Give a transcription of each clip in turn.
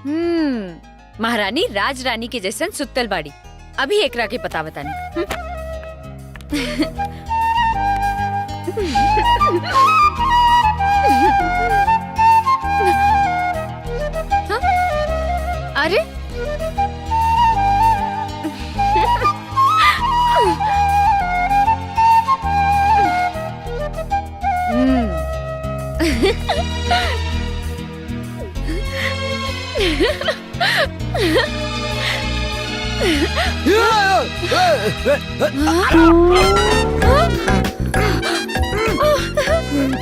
महारानी राज रानी के जैसन सुतल बाड़ी। अभी एकरा के पता बतानी। अरे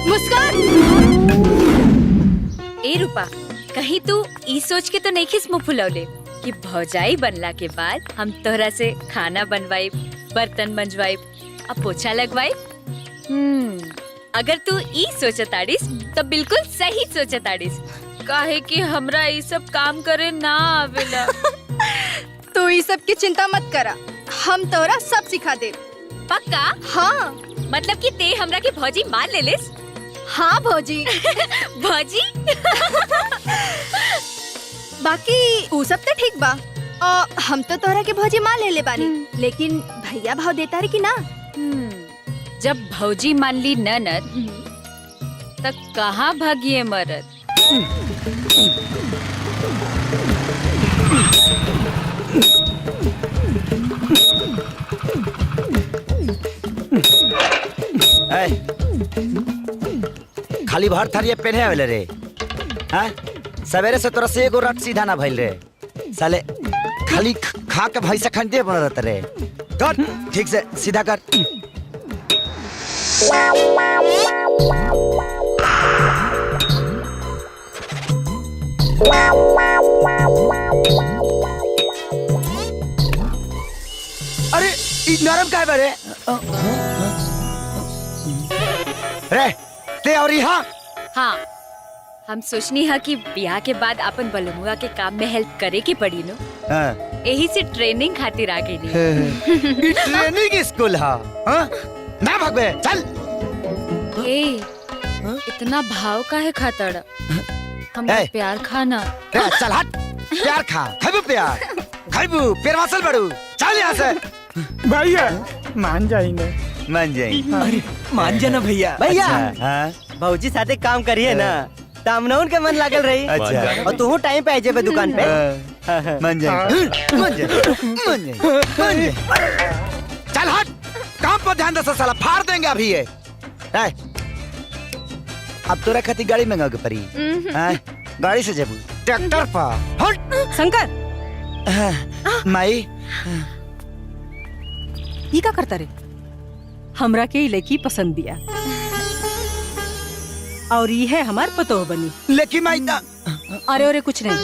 मुस्कान, ए रूपा, कहीं तू ई सोच के तो नहीं खिस मुँह फुलौले कि भौजाई बनला के बाद हम तोहरा से खाना बनवाई, बर्तन मंजवाई, अब पोछा लगवाई। अगर तू ई सोचताड़ीस तो बिल्कुल सही सोचताड़ीस, काहे कि हमरा ई सब काम करे ना आवेला। तू ई सब की चिंता मत करा, हम तोरा सब सिखा दे। पक्का? हाँ। मतलब कि ते हमरा के भौजी मान ले लिस? हाँ भौजी। भौजी? बाकी वो सब तो ठीक बा। हम तो तोरा के भौजी मान ले बानी, लेकिन भैया भाव देता रे कि ना? जब भौजी मान ली ननद, तब कहाँ भागिए मरद। खाली भर थरिये पहने वाले रे। हाँ? सवेरे से तोरा से एगो रट सीधा ना भइल रे। साले खाली खा के भैंसा खंडे बन रहता रे। कर ठीक से सीधा कर। अरे ई नरम काय बरे? रे ते और यहाँ? हाँ, हम सोचनी है कि ब्याह के बाद अपन बलमुआ के काम में हेल्प करे की पड़ी नो। यही से ट्रेनिंग खातिर आ गई नहीं। ट्रेनिंग स्कूल हाँ? ना भगवे चल। इतना भाव का है खातड़ा? हम प्यार खाना। चल हट, प्यार खा, खाइबू प्यार, खाइबू प्यार वासल बड़ू, चल यहाँ से। भैया मान जाएंगे। मान जाएंगे। अरे मान जाना भैया। भैया भौजी साथे काम करिए ना, तामनौन के मन लागल रही। अच्छा। और तू टाइम पे आ जेबे दुकान पे। मान जाएंगे, मान जाएंगे, मान जाएंगे। चल हट, काम पर ध्यान दे साला, फाड़ देंगे अभी ये। अब तोरा खाती गाड़ी मंगा के परी। गाड़ी से जेबू, ट्रैक्टर पर। हट शंकर। माई ये क्या करता रे? हमरा के लड़की पसंद दिया और ये है हमार पतोह बनी। लेकिन माई ना। अरे अरे कुछ नहीं,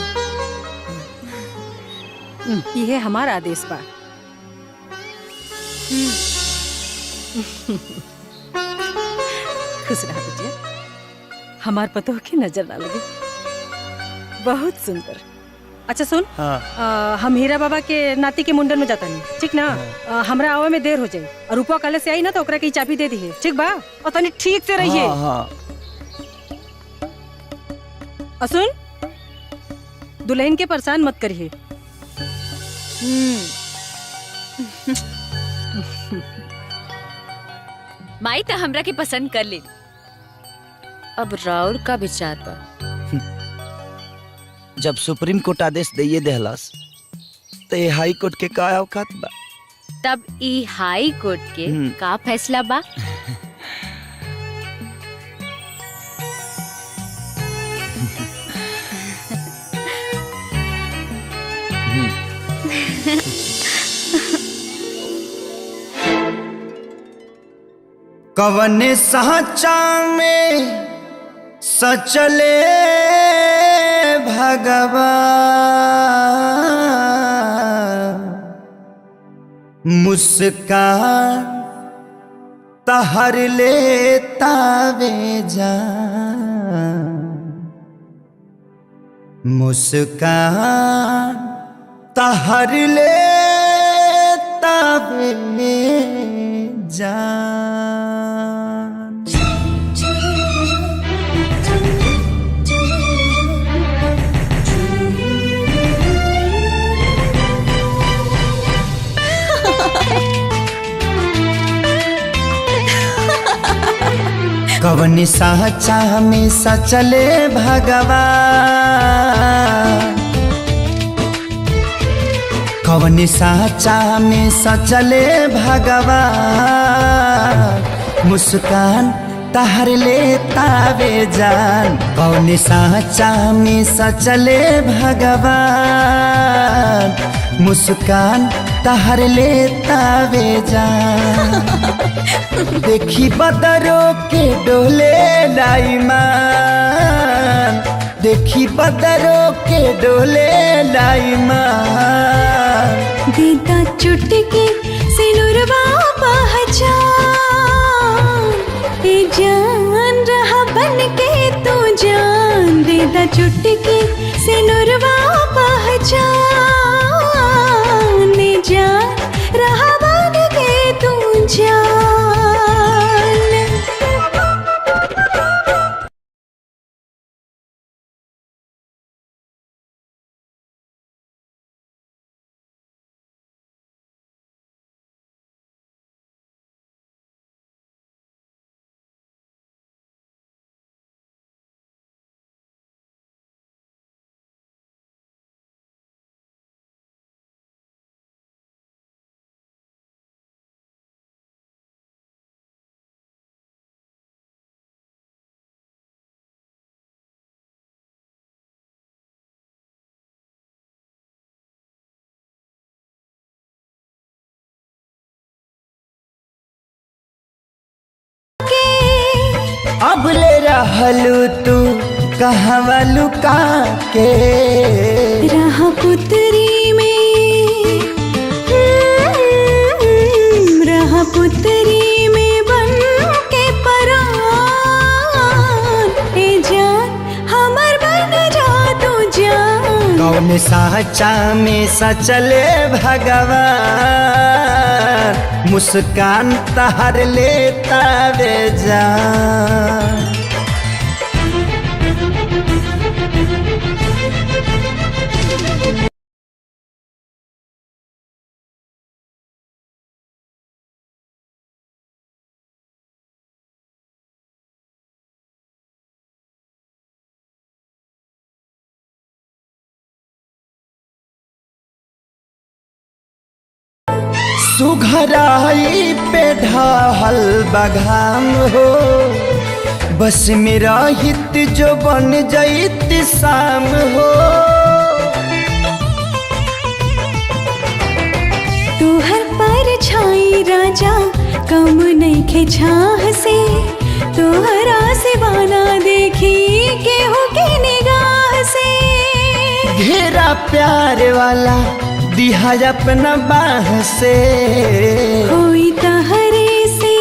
ये है हमारा आदेश बा। खुश रहा बेटिया, हमार पतोह की नजर ना लगे। बहुत सुंदर। अच्छा सुन, हम हीरा बाबा के नाती के मुंडन में जाता नहीं, ठीक ना? हमरा आवे में देर हो जाए और रूपा काले से आई ना तो ओकरा की चाबी दे दी है, ठीक बा? और तनी ठीक से रहिए। सुन, दुल्हन के परेशान मत करिए। माई तो हमरा के पसंद कर ली, अब राउर का विचार बा। जब सुप्रीम कोर्ट आदेश दिए देहलस तो ये हाई कोर्ट के का औकात बा? तब ई हाई कोर्ट के का फैसला बा? कवन साचा में सचले भगवान, मुस्कान तहर लेता वे जान, मुस्कान तहर लेता वे जान। कवनी साचा में सचले भगवान, कवनी साचा में सचले भगवान, मुस्कान तहर लेतावे जान। कवनी साचा में सचले भगवान, मुस्कान तहर लेतावे जान। देखी बदरो के डोले लाईमान, देखी बदरो के डोले लाईमान। देता चुटकी सिनुरवा पहचान, ए जान रहा बन के तू जान। देता चुटकी सिनुरवा पहचान, ए जान रहा बन के तू जान। अब ले रहलू तू कहवा लुका के, रहा पुतरी में, रहा पुतरी में बन के परान। ए जान हमर बन जा तू जान। कौन साचा में सचले भगवान, मुस्कान तहर लेतावे जान। सुघराई पे ढाहल बघाम हो, बस मेरा हित जो बन जाइत शाम हो। तुहर पर छाई राजा कम नहीं खे छाह से, तुहरा सिवाना देखी केहू की निगाह से। घेरा प्यार वाला दिहा अपना बाह से, होई तहरे से,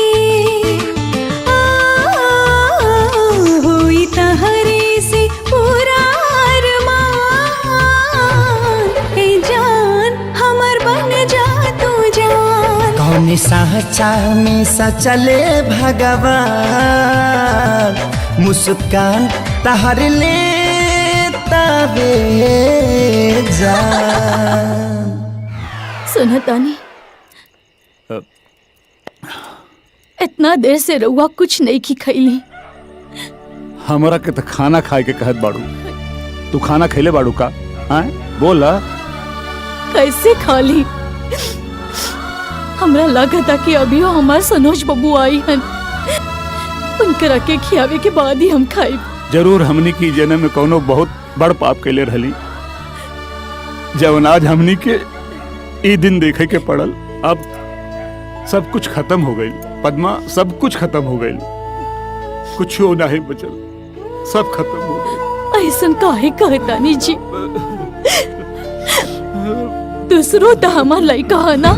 होई तहरे से पूरा अरमान। ए जान हमर बन जा तू जान। कौन साचा में सचले भगवान, मुस्कान तहर लेतावे जान। सुनतानी इतना देर से रउआ कुछ नहीं की खैली। हमरा के तो खाना खाए के कहत बाड़ू, तू खाना खैले बाड़ू का? बोला कैसे खाली? हमरा लगता कि अभी हमार सनोज बबू आई हन, उनकरा के खियावे के बाद ही हम खाई। जरूर हमनी की जन्म में कोनो बहुत बड़ पाप कैले रहली, जब आज हमनी के ई दिन देखे के पड़ल। अब सब कुछ खत्म हो गई पद्मा, सब कुछ खत्म हो गई, कुछ नहीं बचल, सब खत्म हो गई। ऐसा काहे कहतानी जी? दूसरो तो हमार लइका है ना,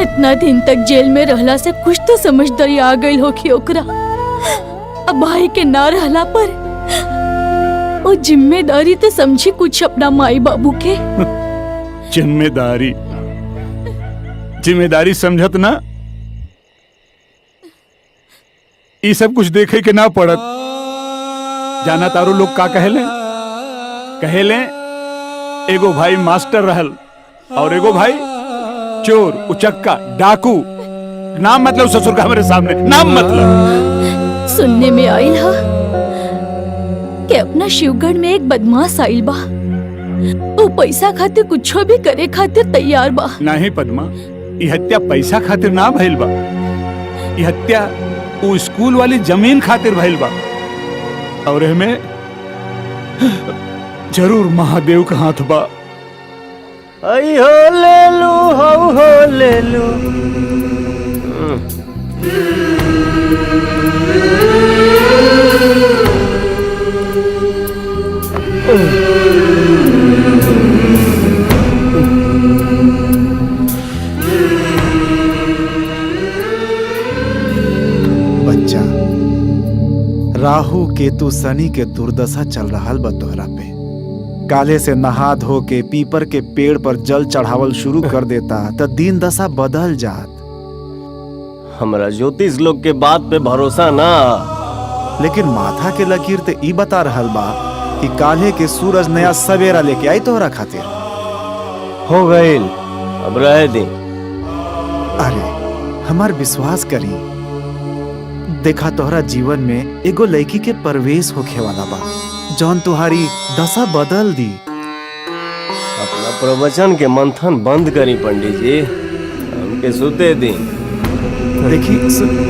इतना दिन तक जेल में रहला से कुछ तो समझदारी आ गई होखी ओकरा। अब भाई के ना रहला पर वो जिम्मेदारी तो समझी कुछ अपना माई बाबू के। जिम्मेदारी जिम्मेदारी समझत ना, ये सब कुछ देखे के ना पड़त। जाना तारू लोग का कहेले एगो भाई मास्टर रहल और एगो भाई चोर, उचक्का, डाकू। नाम मतलब ससुर का हमारे सामने नाम मतलब सुनने में आइल हा कि अपना शिवगढ़ में एक बदमाश आइल बा। वो पैसा खातिर कुछो भी करे खातिर तैयार बा। नहीं पद्मा, ये हत्या पैसा खातिर ना भइल बा। ये हत्या वो स्कूल वाली जमीन खातिर भइल बा। और एमे जरूर महादेव का हाथ बा। आई हो ले लू, हो ले लू। बच्चा, राहु केतु शनि के दुर्दशा चल रहा बा तोहरा पे। काले से नहा धो के पीपर के पेड़ पर जल चढ़ावल शुरू कर देता तो दिन दशा बदल जात। हमरा ज्योतिष लोग के बात पे भरोसा ना, लेकिन माथा के लकीर ते ई बता रहल बा कि काले के सूरज नया सवेरा लेके आई तोहरा खातिर। हो गईल, अब रहे दी। अरे हमार विश्वास करी, देखा तोहरा जीवन में एगो लड़की के प्रवेश होखे वाला बा जौन तुम्हारी दशा बदल दी। अपना प्रवचन के मंथन बंद करी पंडित जी, हमके सुते दी। देखी सॉरी।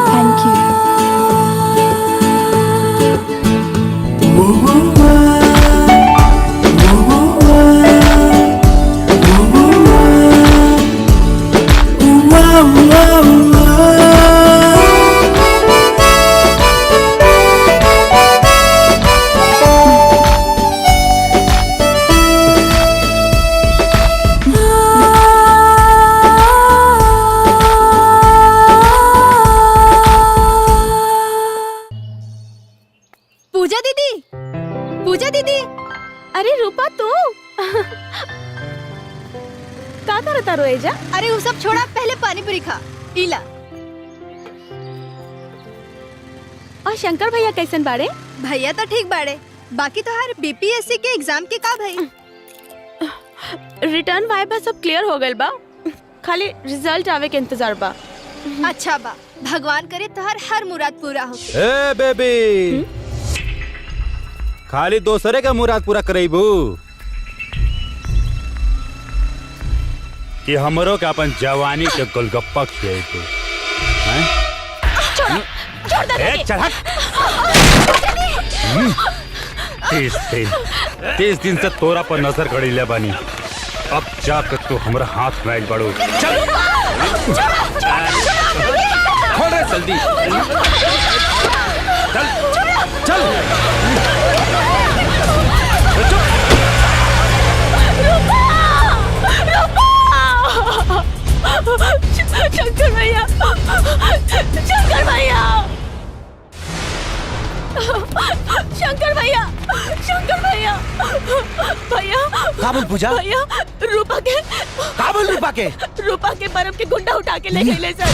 Thank you. पूजा दीदी। अरे रूपा तू का करता रोएजा? अरे वो सब छोड़ा, पहले पानी पूरी खा। पीला। और शंकर भैया कैसन बाड़े? भैया तो ठीक बाड़े, बाकी तो हर बीपीएससी के एग्जाम के का भाई? रिटर्न वाइबा सब क्लियर हो गइल बा, खाली रिजल्ट आवे के इंतजार बा। अच्छा बा, भगवान करे तोहर हर मुराद पूरा हो। ए बेबी, खाली दोसरे का मुराद पूरा करेबू कि हमरो के अपन जवानी के गोलगप्पा खिएबू? हैं? छोड़ दे। ए चल हट। 30 दिन से तोरा पर नजर गड़ीले बानी, अब जाकर तू हमरा हाथ में बढ़ो। चल छोड़ रे जल्दी। चल चल। शंकर भैया, शंकर भैया, शंकर भैया, शंकर भैया, भैया काबुल पूजा, भैया रूपा के, काबुल रूपा के, रूपा के बर्फ के गुंडा उठा के ले गए सर।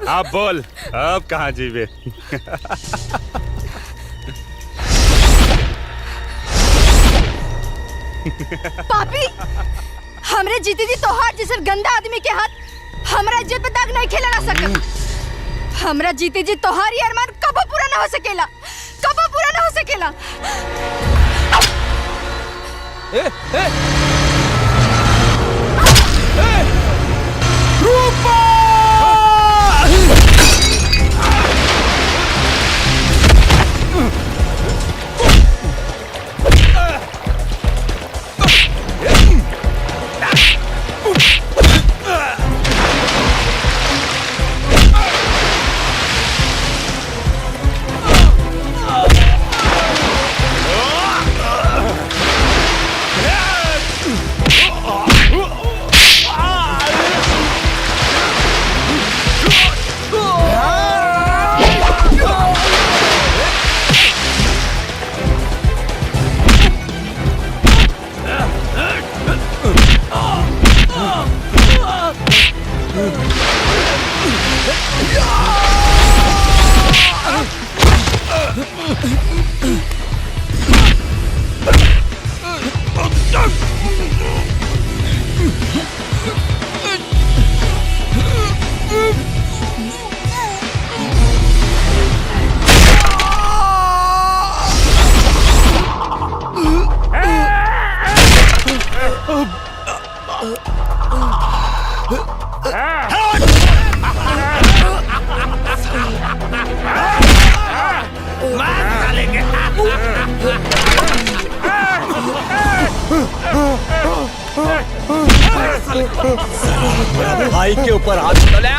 अब बोल, अब कहाँ जीवे? पापी, हमरे जीती जी तोहार जैसे गंदा आदमी के हाथ हमरा इज्जत पे दाग नहीं खेला ना सकत। हमरा जीती जी तोहार ये अरमान कबो पूरा ना हो सकेला, कबो पूरा ना हो सकेला। भाई के ऊपर हाथ डाले।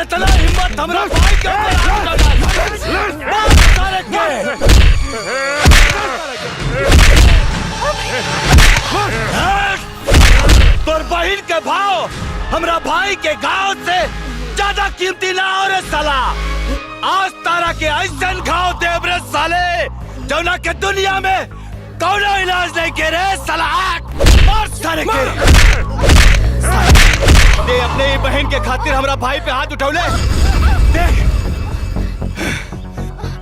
इतना हिम्मत हमरा भाई के तोर बहिन के भाव हमरा भाई के गांव से ज्यादा कीमती ना हो रे साला। आज तारा के ऐसन घाव देव रे साले जौना के दुनिया में कौनो इलाज नहीं के रे साला। मार सारे के दे अपने ही बहन के खातिर हमरा भाई पे हाथ उठौले। देख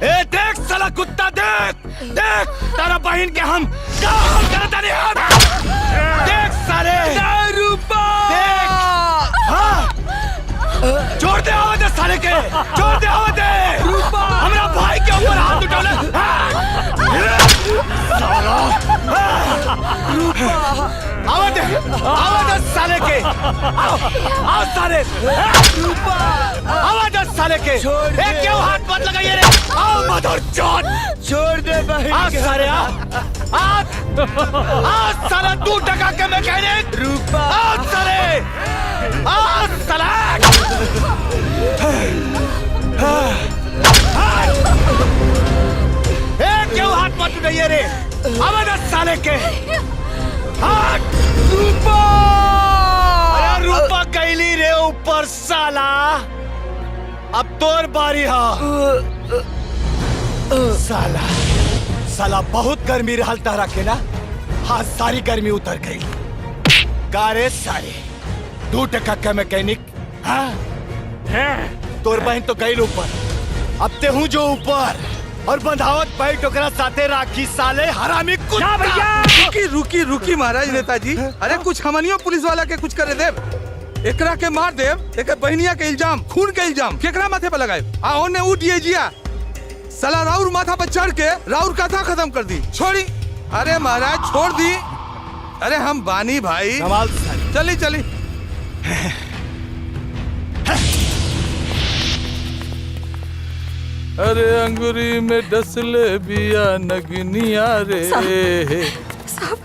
ए देख साला कुत्ता, देख देख तारा बहन के हम क्या हाल करता नहीं हाथ। देख साले रूपा देख। हाँ छोड़ दे आवाज़ साले के, छोड़ दे आवाज़ रूपा। हमरा भाई के ऊपर हाथ उठौले साला। आवाज़ आवाज़ साले के, आओ साले रूपा। आवाज़ साले के, एक क्यों हाथ मत लगाइए रे। आओ मदर चोद, छोड़ दे भाई। आज सारे आज साला तू टका के मैकेनिक रूपा। आज साले आज साला एक क्यों हाथ मत उठाइए रे। आवाज़ साले के हाथ रूपा। अरे रूपा कैली रे ऊपर साला। अब तोर बारी हा साला। साला बहुत गर्मी रहल तारा के ना। हाँ सारी गर्मी उतर गई। कारे सारे 2 टका का मैकेनिक। हाँ तोर बहन तो गई ऊपर, अब ते हूँ जो ऊपर और बंधावत भाई टोकरा साथे राखी साले हरामी कुत्ता। रुकी रुकी रुकी महाराज नेताजी, अरे कुछ हमनियो पुलिस वाला के कुछ करे देव। एकरा के मार देव। एक बहनिया के इल्जाम, खून के इल्जाम केकरा माथे पे लगाए। आ ओने उठिए जिया साला राउर माथा पर चढ़ के राउर कथा खत्म कर दी। छोड़ी। अरे महाराज छोड़ दी। अरे हम बानी भाई। चली चली। अरे अंगूरी में डसले बिया नगनिया रे। साहब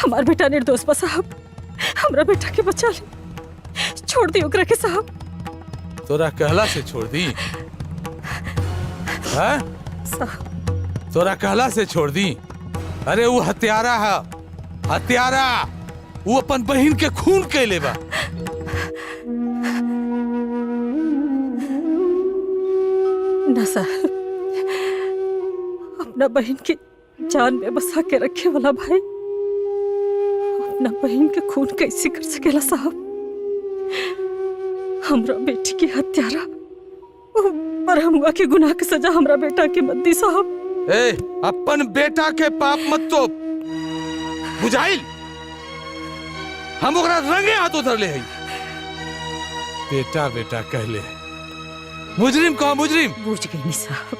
हमार बेटा निर्दोष बा साहब, हमरा बेटा के बचा ले, छोड़ दी ओकरा के साहब। तोरा कहला से छोड़ दी? साहब तोरा कहला से छोड़ दी? अरे वो हत्यारा है, हत्यारा वो अपन बहन के खून कैले बा। ना सर, अपना बहन की जान में बसा के रखे वाला भाई अपना बहन के खून कैसे कर सकेला साहब? हमरा बेटी की हत्यारा पर हुआ के गुनाह की सजा हमरा बेटा के मत दी साहब। ए, अपन बेटा के पाप मत तो बुझाइल, हम ओकरा रंगे हाथ उधर ले। बेटा बेटा कहले, मुजरिम कहो मुजरिम। बूझ गई नहीं साहब,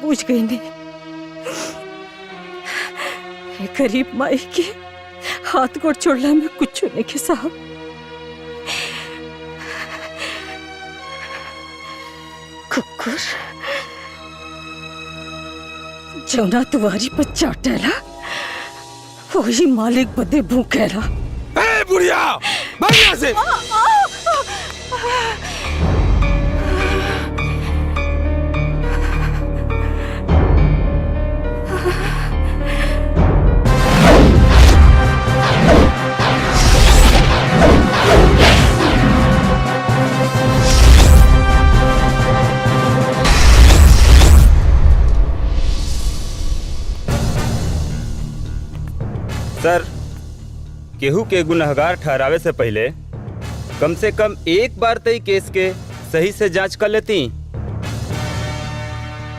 बूझ गई नहीं। गरीब माई के हाथ गोड़ छोड़ला में कुछ नहीं के साहब। कुकुर जौना तुम्हारी पर चाटेला वही मालिक बदे भूखेला। ए बुढ़िया, भाग यहाँ से। सर, केहू के गुनहगार ठहरावे से पहले कम से कम एक बार तई केस के सही से जांच कर लेती।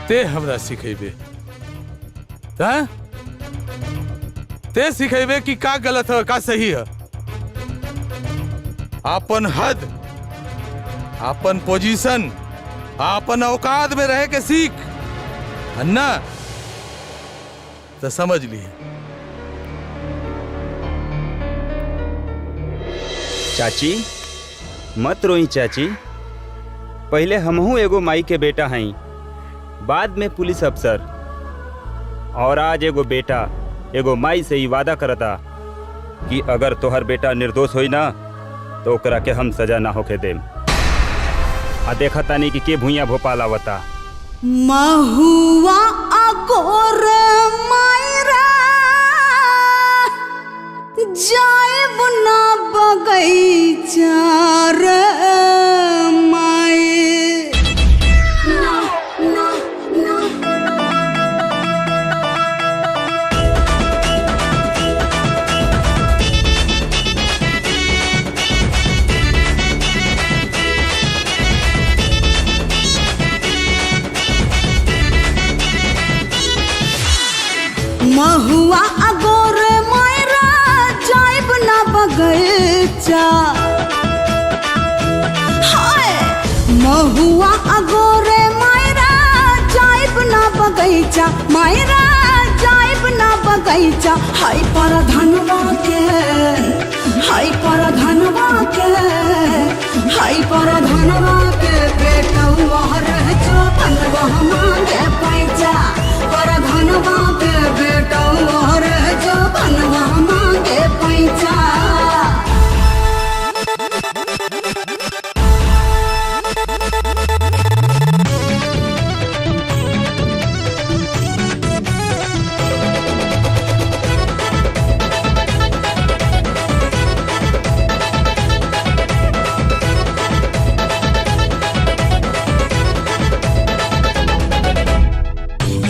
ते हमरा सिखेबे, ते सिखेबे कि का गलत है का सही है। अपन हद, अपन पोजीशन, अपन औकात में रह के सीख, अन्ना तो समझ लिए। चाची मत रोई चाची, पहले हमहू एगो माई के बेटा हई, बाद में पुलिस अफसर, और आज एगो बेटा एगो माई से ही वादा करता कि अगर तोहर बेटा निर्दोष होई ना तो ओकरा के हम सजा ना होके देम। आ देखा तानी कि के भुइया भोपाल आवता। महुआ अगोर मायरा जाएब ना बगैचा रे माए। महुआ अगोर मायरा जाइब ना बगैचा। हाय महुआ अगोर मायरा जाइब ना बगैचा, मायरा जाइब ना बगैचा। हाय पर धनवा के, हाय पर धनवा के, हाय पर धनवा के बेटवा रह जो धनवा मांगे पैसा। पर धनवा के बेटवा रह जो धनवा मांगे पैसा।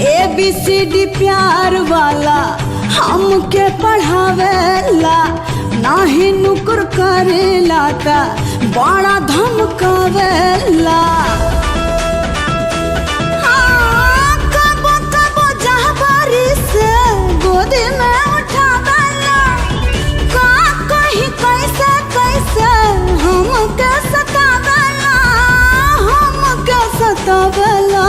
ABCD प्यार वाला हमके पढ़ावेला, नाही नुकुर करेला ता बड़ा धमकावेला। कबो कबो जहबारी से गोदी में उठावेला, का कहीं कैसे कैसे हमके सतावेला, हमके सतावेला।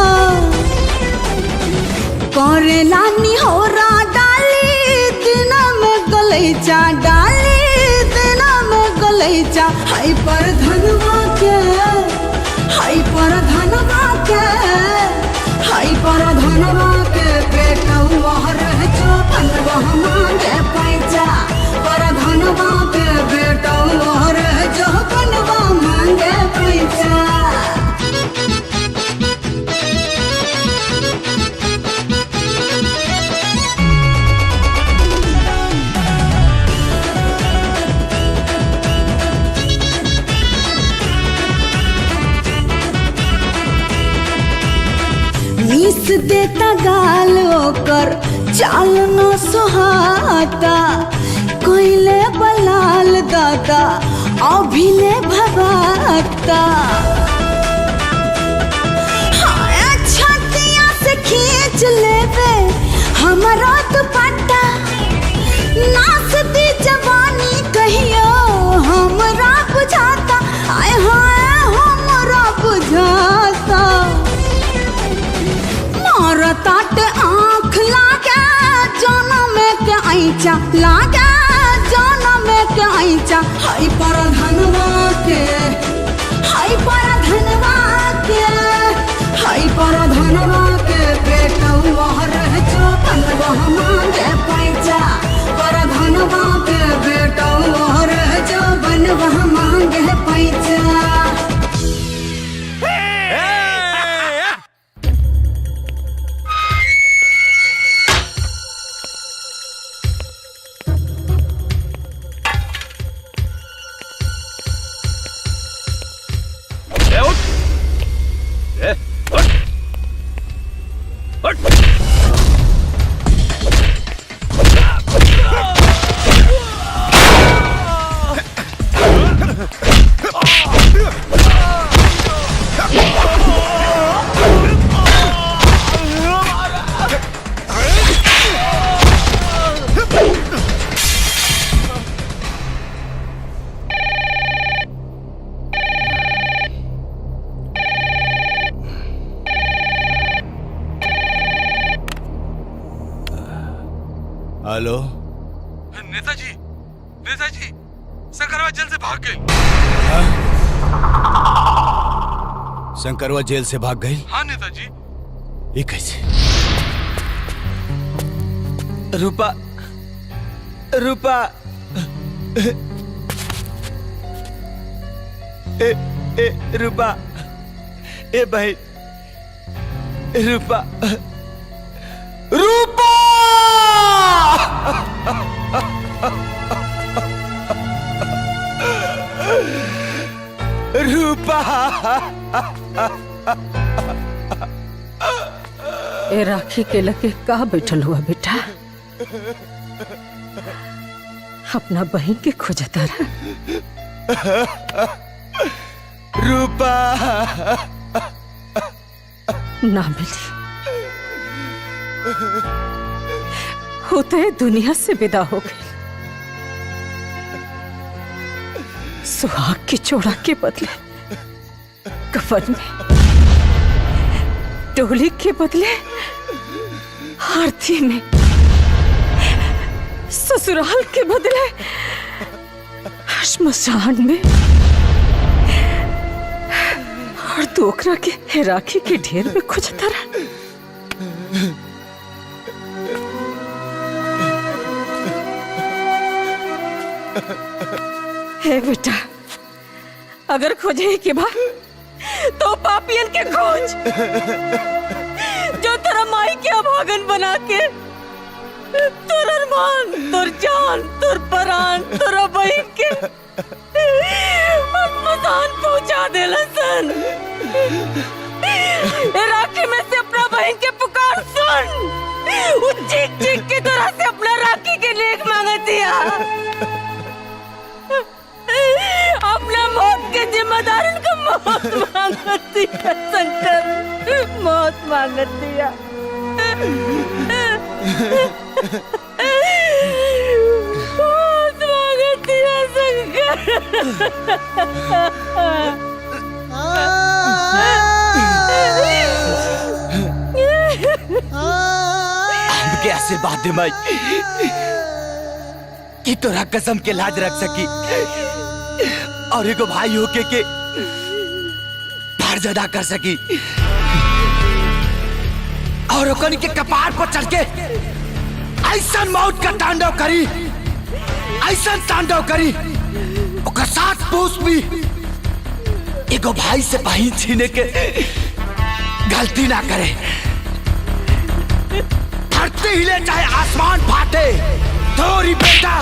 करेला निहोरा डाली दिन में गलैचा, डाली दिन में गलैचा। हाय पर धनवा के, हाय पर धनवा के, हाय पर धनवा के बेटवा रह जो धनवा मांगे पैसा। पर धनवा के बेटवा रह जो धनवा मांगे पैसा। मिस देता गाल ओकर चाल न सुहाता कोइले बलाल दादा अभिले भगाता छतिया से खींच लेवे हमारा दुपट्टा नाचती जवानी कहियो हमरा बुझाता आय हाय हमरा बुझाता मारतात आँख लागे जनम के ऐचा लागे जनम के ऐचा हाय पर धनवा के हाय पर धनवा के हाय पर धनवा के बेटवा रह जो बनवा मांगे पैसा पर धनवा के बेटवा रह जो बनवा मांगे पैसा हेलो नेताजी नेताजी शंकरवा जेल से भाग गई। शंकरवा जेल से भाग गई? हाँ नेताजी। ये कैसे? रूपा रूपा ए रूपा ए भाई रूपा रूपा रूपा ए राखी के लगे कहाँ बैठल हुआ बेटा? अपना बहन के खोजता रहा। रूपा ना मिली होते दुनिया से विदा हो गई। सुहाग की चोड़ा के बदले कफन में, डोली के बदले आरती में, ससुराल के बदले श्मशान में, और दोकरा के राखी के ढेर में खुजता रहा। हे बेटा, अगर खोजे के बाद तो पापियन के खोज जो तेरा माई के अभागन बना के तोर अरमान, तोर जान, तोर परान, तोर बहन के मसान पहुंचा देला सन। राखी में से अपना बहन के पुकार सुन, वो चीख चीख के तरह से अपना राखी के लेख मांगा दिया। अपना मौत के जिम्मेदार का मौत मांगत दिया शंकर, मौत मांगत दिया। मौत मांगत दिया शंकर। हमके आशीर्वाद दे माई कि तोरा कसम के लाज रख सकी और एगो भाई होके के फर्ज अदा कर सकी और ओकनी के कपार पर चढ़ के ऐसा मौत का तांडव करी, ऐसा तांडव करी ओकर साथ पूछ भी एगो भाई से बहन छीने के गलती ना करे। धरती हिले चाहे आसमान फाटे, तोरी बेटा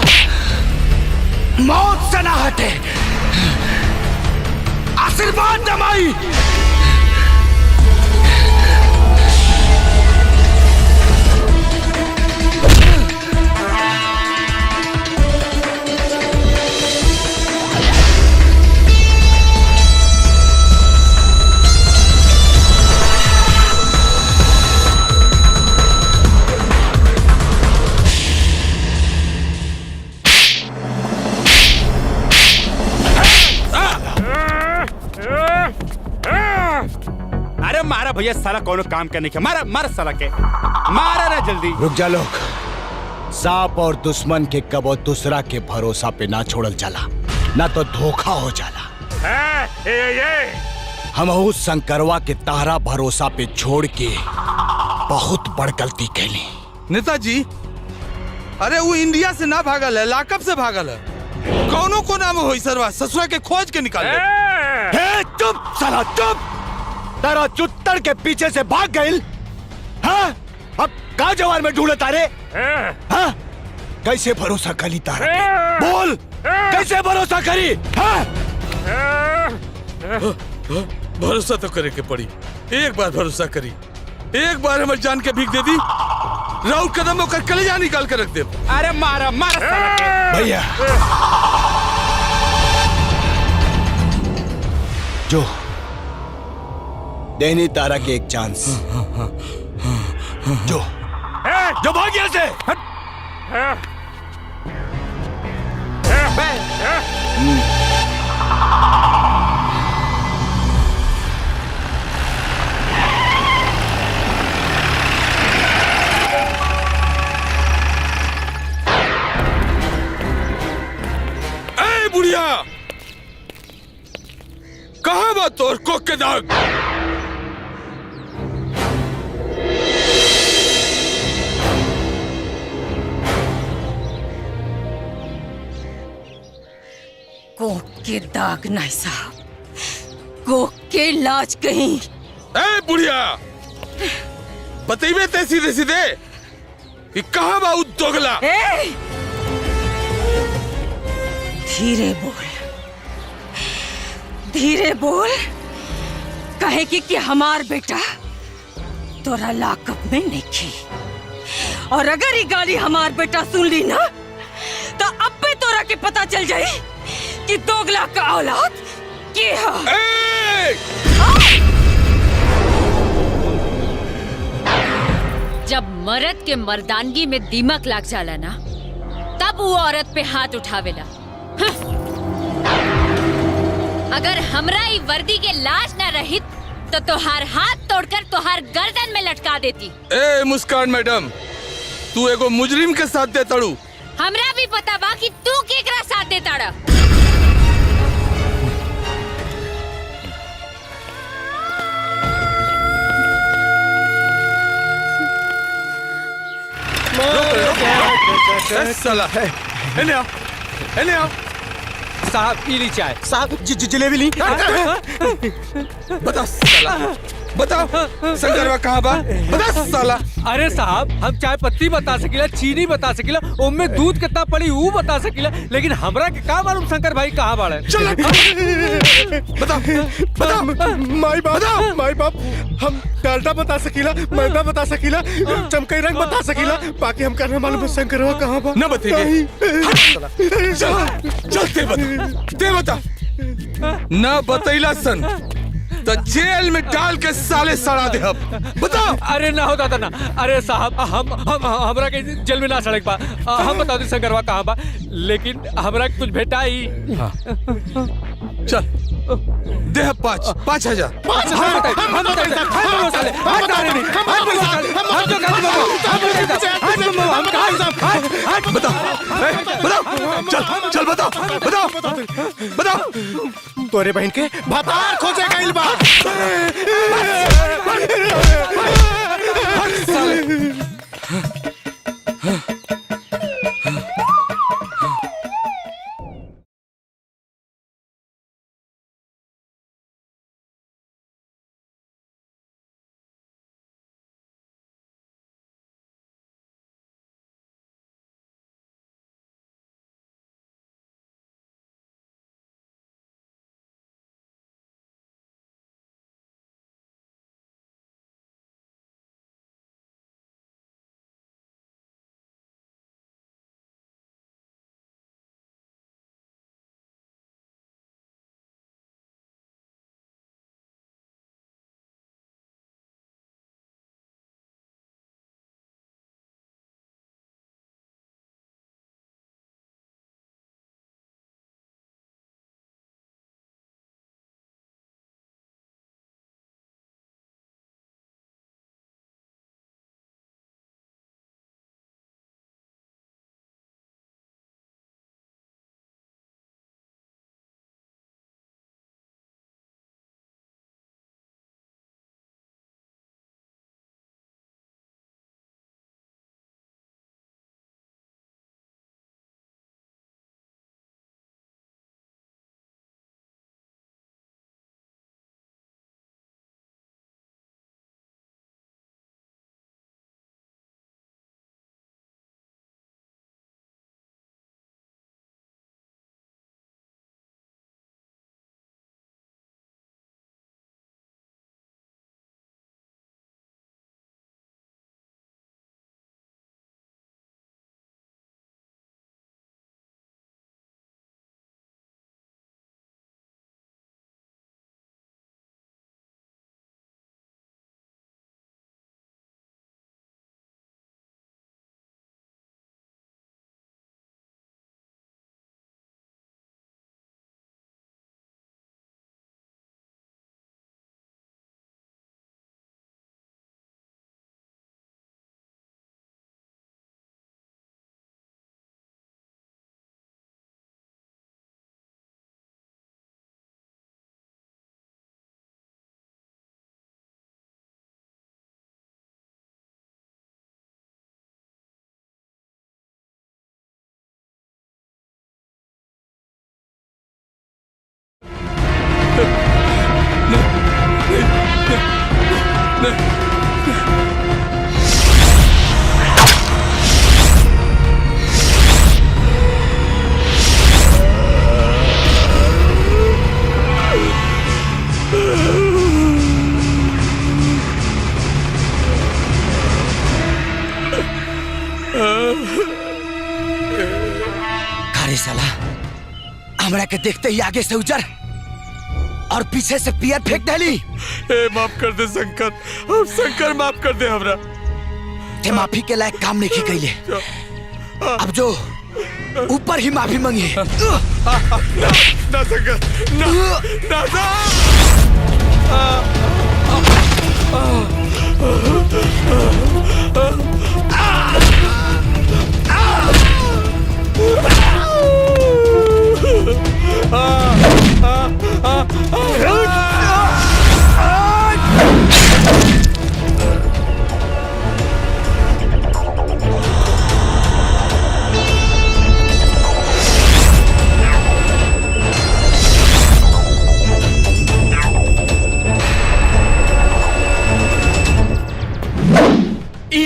मौत से ना हटे। आशीर्वाद दे माई। हमारा भैया साला कोनो काम करने के मारा मारा साला के मारा ना जल्दी। रुक जा लोग, सांप और दुश्मन के कबो दूसरा के भरोसा पे ना छोड़ल जाला, ना तो धोखा हो जाला। हम उस शंकरवा के तारा भरोसा पे छोड़ के बहुत बड़ गलती कैली। नेताजी, अरे वो इंडिया से ना भागल है, लाकअप से भागल है। कौनो को नाम हो सरवा ससुरा के खोज के निकाल ले। चुप साला चुप, तारा चुत्तर के पीछे से भाग गई। हाँ? अब का जवान में ढूंढे तारे? हाँ? कैसे भरोसा करी तारा पे? बोल, कैसे भरोसा करी? हाँ? भरोसा तो करे के पड़ी, एक बार भरोसा करी, एक बार हमारी जान के भीख दे दी, राउर कदम होकर कलेजा निकाल कर रख दे। अरे मारा मारा साला के। भैया जो देनी तारा के एक चांस, जो भाग यहाँ से। बुढ़िया, कहाँ बा तोर कोक के दाग? कोक के दाग नहीं साहब, कोक के लाज कहीं। ए बुढ़िया, बतेबे ते सीधे सीधे कि कहाँ बा उ दोगला? धीरे बोल, धीरे बोल, कहे कि हमार बेटा तोरा लाकअप में नहीं, और अगर ये गाली हमार बेटा सुन ली ना तो अब भी तोरा के पता चल जाए कि दोगला का औलाद के है। जब मर्द के मर्दानगी में दीमक लाग जाला ना, तब वो औरत पे हाथ उठावेला। अगर हमरा ई वर्दी के लाज न रहित तो तोहार हाथ तोड़कर तोहार गर्दन में लटका देती। ए मुस्कान मैडम, तू एगो मुजरिम के साथ दे तड़ू। हमरा भी पता बा कि तू केकरा साथ दे ताड़ा। साला, एने आओ, एने आओ। साहब पीली चाय। साहब जलेबी ली। बता साला, बताओ शंकरवा कहाँ बा? बता साला। अरे साहब, हम चाय पत्ती बता सकीला, चीनी बता सकीला, उनमें दूध कितना पड़ी वो बता सकीला, लेकिन हमरा के का मालूम शंकर भाई कहाँ बाड़े? चल बता बता माई बाप, माई बाप, हम डालडा बता सकीला, मैदा बता सकीला, चमकई रंग बता सकीला, बाकी हम करना मालूम है शंकरवा कहाँ बा? न बतेगे। चल ते बता न बतैला सन तो जेल में डाल के साले सड़ा दे। अब बताओ। अरे ना हो दादा ना, अरे साहब हम हमरा के जेल में ना सड़े पा, हम बता दे शंकरवा कहाँ बा, लेकिन हमरा कुछ भेटा ही। चल दे 5,000। चल बताओ बताओ बताओ। तोरे बहन के भतार खोजे गइल बा। साला हमरा के देखते ही आगे से उजर और पीछे से पियर फेंक डाली। ए माफ कर दे शंकर, अब शंकर माफ कर दे हमरा। ते माफी के लायक काम नहीं कैले, अब जो ऊपर ही माफी मांगी। ना शंकर, ना ना ना।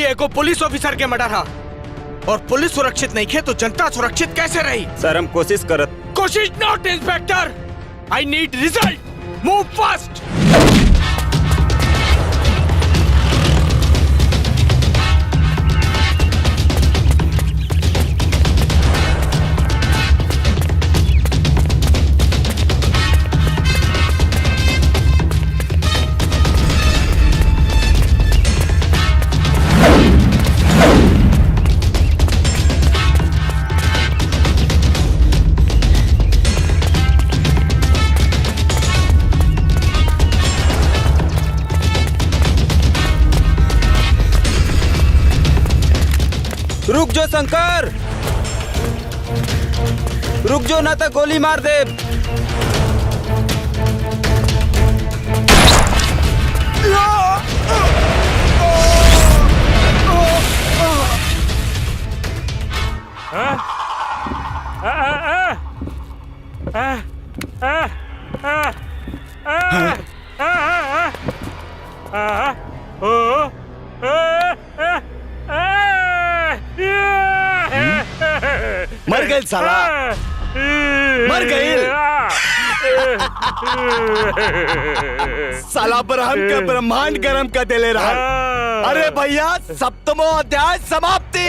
एगो पुलिस ऑफिसर के मर्डर हा और पुलिस सुरक्षित नहीं खे तो जनता सुरक्षित कैसे रही? सर हम कोशिश करत। कोशिश not inspector, I need result, move fast. रुक जो शंकर, रुक जो ना तो गोली मार दे। मर गए साला, मर गए साला। ब्रह्म का ब्रह्मांड गरम कर दे ले रहा। अरे भैया सप्तमो अध्याय समाप्ति।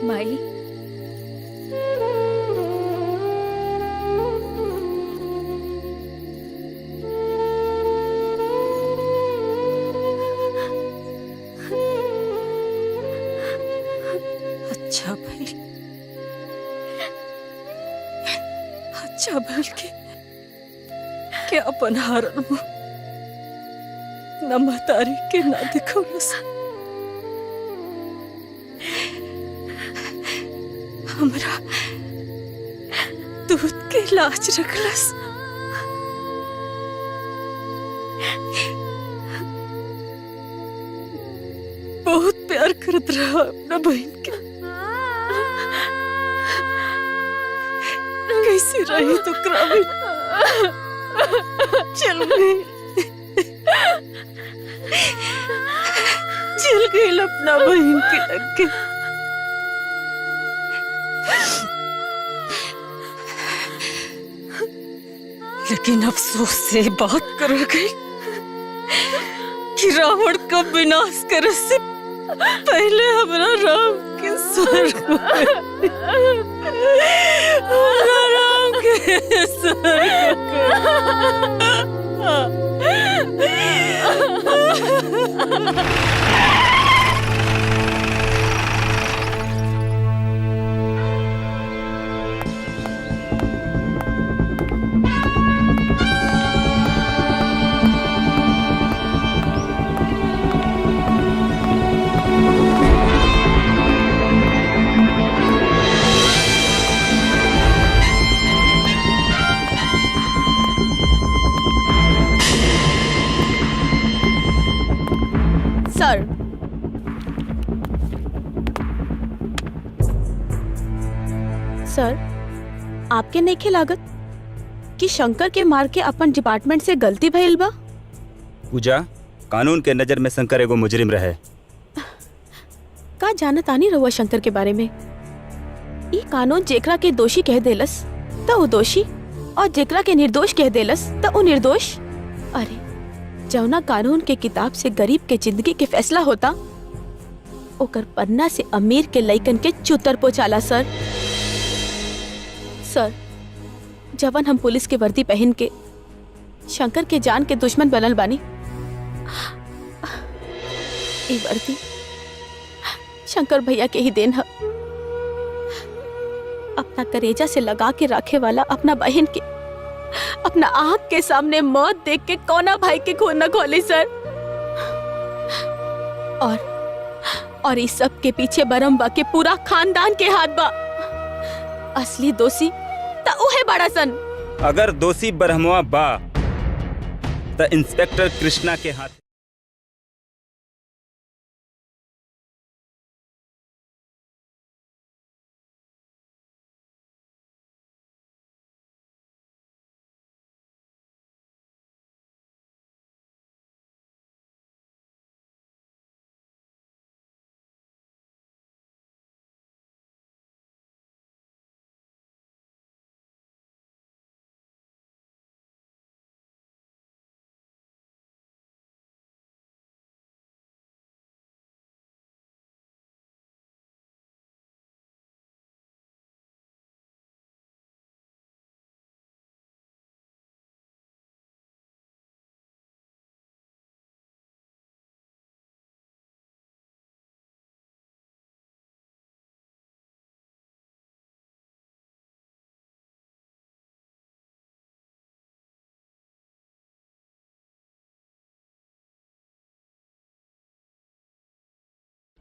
माई अच्छा भाई, अच्छा भल के अपन हारन मुँह न महतारी के ना दिखौलस, हमरा दूध के लाज रखलस। बहुत प्यार करत रहा अपना बहन के, कैसी रही तो क्रावी चल गई, चल गई अपना बहन के लगे। लेकिन अफसोस से बात कर गई कि रावण का विनाश करे से पहले हमारा राम के स्वर्ग हमारा राम के स्वर्ग सर, आपके नइखे लागत कि शंकर के मार के अपन डिपार्टमेंट से गलती भइल बा? पूजा, कानून के नजर में शंकर एगो मुजरिम रहे। का जानत आनी रहुआ शंकर के बारे में? ई कानून जेकरा के दोषी कह देलस त वो दोषी और जेकरा के निर्दोष कह देलस तो वो निर्दोष। अरे जौना कानून के किताब से गरीब के जिंदगी के फैसला होता, ओकर पन्ना से अमीर के लइकन के चुतर पोचाला सर। सर, जवन हम पुलिस के वर्दी पहन के शंकर के जान के दुश्मन बनल बानी, ई वर्दी शंकर भैया के ही देन है। अपना करेजा से लगा के रखे वाला अपना बहन के अपना आँख के सामने मौत देख के कौना भाई के खून न खोले सर। और इस सब के पीछे बरम्बा के पूरा खानदान के हाथ बा। असली दोषी ता उहे बड़ा सन। अगर दोषी ब्रह्मवा बा तो इंस्पेक्टर कृष्णा के हाथ।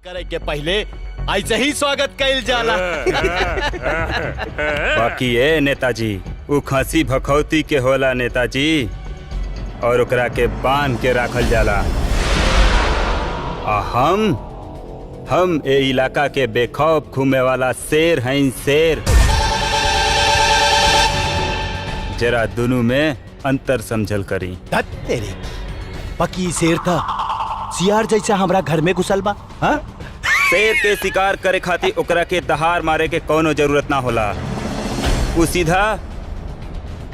करे के पहले ऐसे ही स्वागत कैल जाला। बाकी ये नेताजी वो खांसी भखौती के होला नेताजी, और ओकरा के बांध के राखल जाला। हम ए इलाका के बेखौफ घूमे वाला शेर हैं, शेर। जरा दोनों में अंतर समझल करी। तेरे पकी शेर था सियार जैसा हमरा घर में घुसल बा। हाँ? शेर के शिकार करे खातिर ओकरा के दहाड़ मारे के कोनो जरूरत ना होला, वो सीधा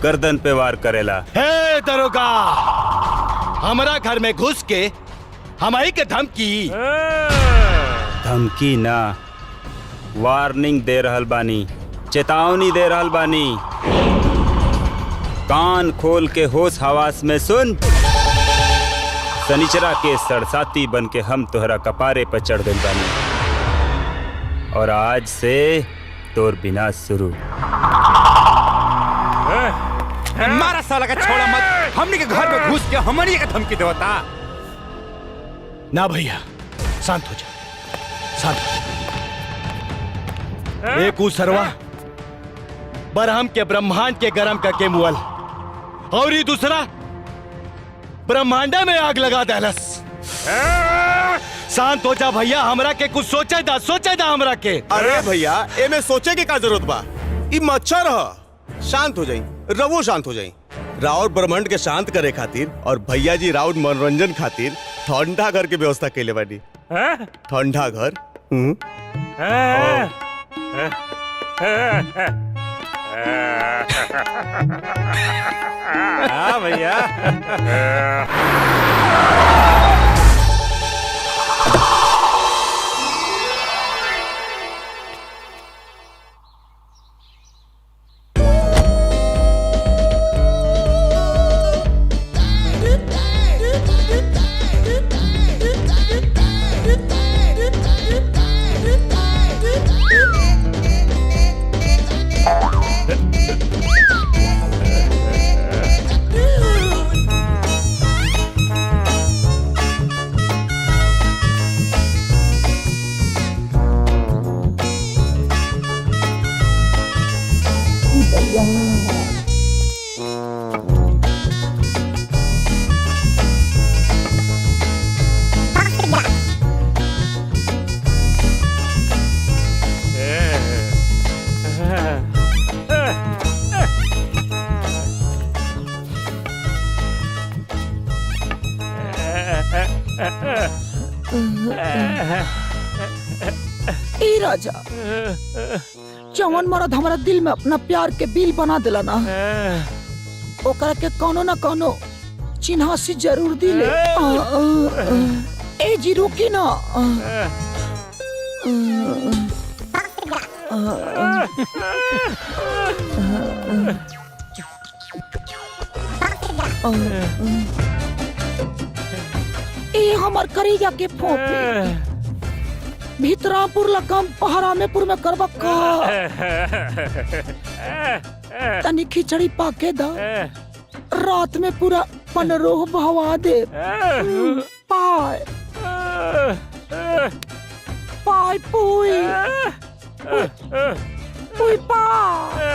गर्दन पे वार करेला। हे दरोगा, हमरा घर में घुस के हमारी के धमकी ना, वार्निंग दे रहल बानी, चेतावनी दे रहल बानी। कान खोल के होश हवास में सुन। सनिचरा के सरसाती बन के हम तोहरा कपारे पर चढ़ गइल बानी, और आज से तोर बिना शुरू। मारा साला का छोड़ा मत। हमने के घर में घुस के हमनी के धमकी देवता ना। भैया शांत हो जा, शांत हो जा। एक उसरवा बरहम के ब्रह्मांड के गरम करके मुअल, और ये दूसरा ब्रह्मांडा में आग लगा देलस। शांत हो जा भैया, हमरा के कुछ सोचे दा हमरा के। अरे भैया एमे सोचे के का जरूरत बा? ई मच्छर ह। शांत हो जाई, रवो शांत हो जाई। राउर ब्रह्मांड के शांत करे खातिर और भैया जी राउर मनोरंजन खातिर ठंडा घर के व्यवस्था कैले बानी। ठंडा घर। हाँ भैया। ए राजा, जवन मर्द हमारा दिल में अपना प्यार के बिल बना दिला ना ओकरा के कोनो ना कोनो चिन्हासी जरूर दिले। ए जी रुकी ना। ए हमार करेगा के फोपे भीतरापुर लकम पहरामेपुर में करबा का तनी खिचड़ी पाके दा रात में पूरा पनरोह बहवा दे। पाय पाय पुई पुई पाय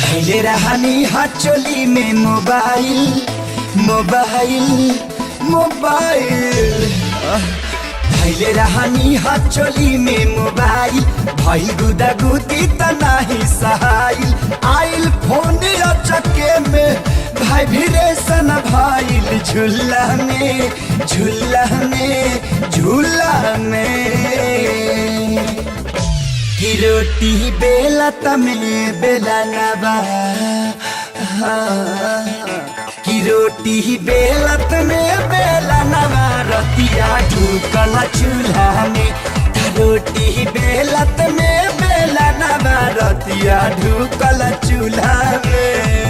धैले रहनी हाथ चोली में मोबाइल मोबाइल मोबाइल धैले रहनी हाथ चोली में मोबाइल भइल गुदा गुदी त नाही सहाइल आइल फोन चक्के में भाई भिरेसन भाइल झूला में झूला में झूला में की रोटी बेला तमे बेला नबा की रोटी बेला तमे बेला नबा रतिया ढूकल चूल्हा में रोटी बेला तमे बेला नबा रतिया ढूकल चूल्हा में।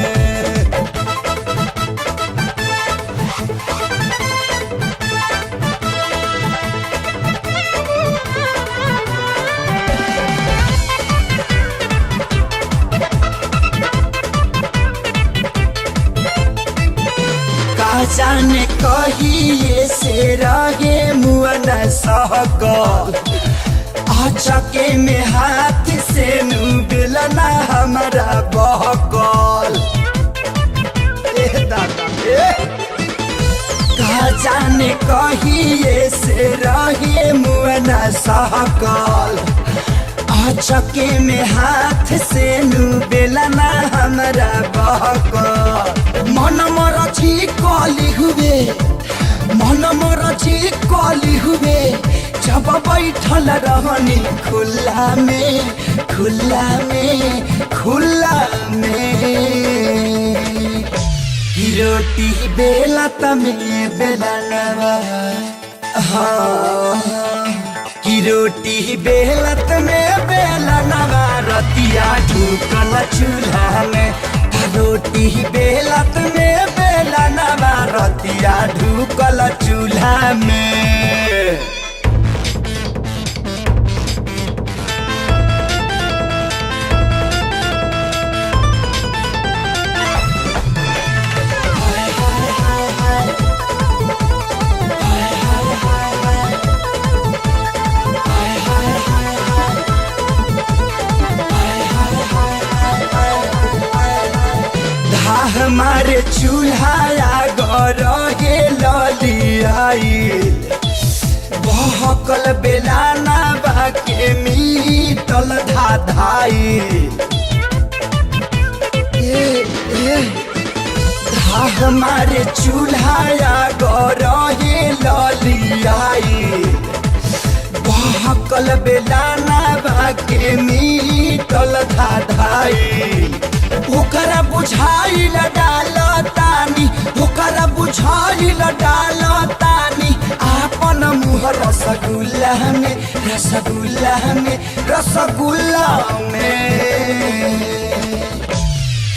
जाने कहिए से रहे मुअन सहकल अचके में हाथ से नुबलना हमारा बहकल। कहा जाने कहिए से रहे मुअन सहकल अचके में हाथ से नुबलना हमारा बहकल। मन मरची कली हुए मन मरची कली हुए जब बैठल रहनी खुला में खुला में खुला में की रोटी बेला तमे बेला नवा हाँ की रोटी बेला तमे बेला नवा रतिया ढूकल चूल्हा में रोटी बेलत में बेला नवा रतिया ढूकल चूल्हा में। हमारे चूल्हा गरहे ललियाइल बहकल बेलाना बाके मीटल धाधाइल हमारे चूल्हा गरहे ललियाइल बहकल बेलाना बाके मीटल धाधाइल ओकरा बुझाइल डालतानी ओकरा बुझाइल डालतानी आपन मुँह रसगुल्ला में रसगुल्ला में रसगुल्ला में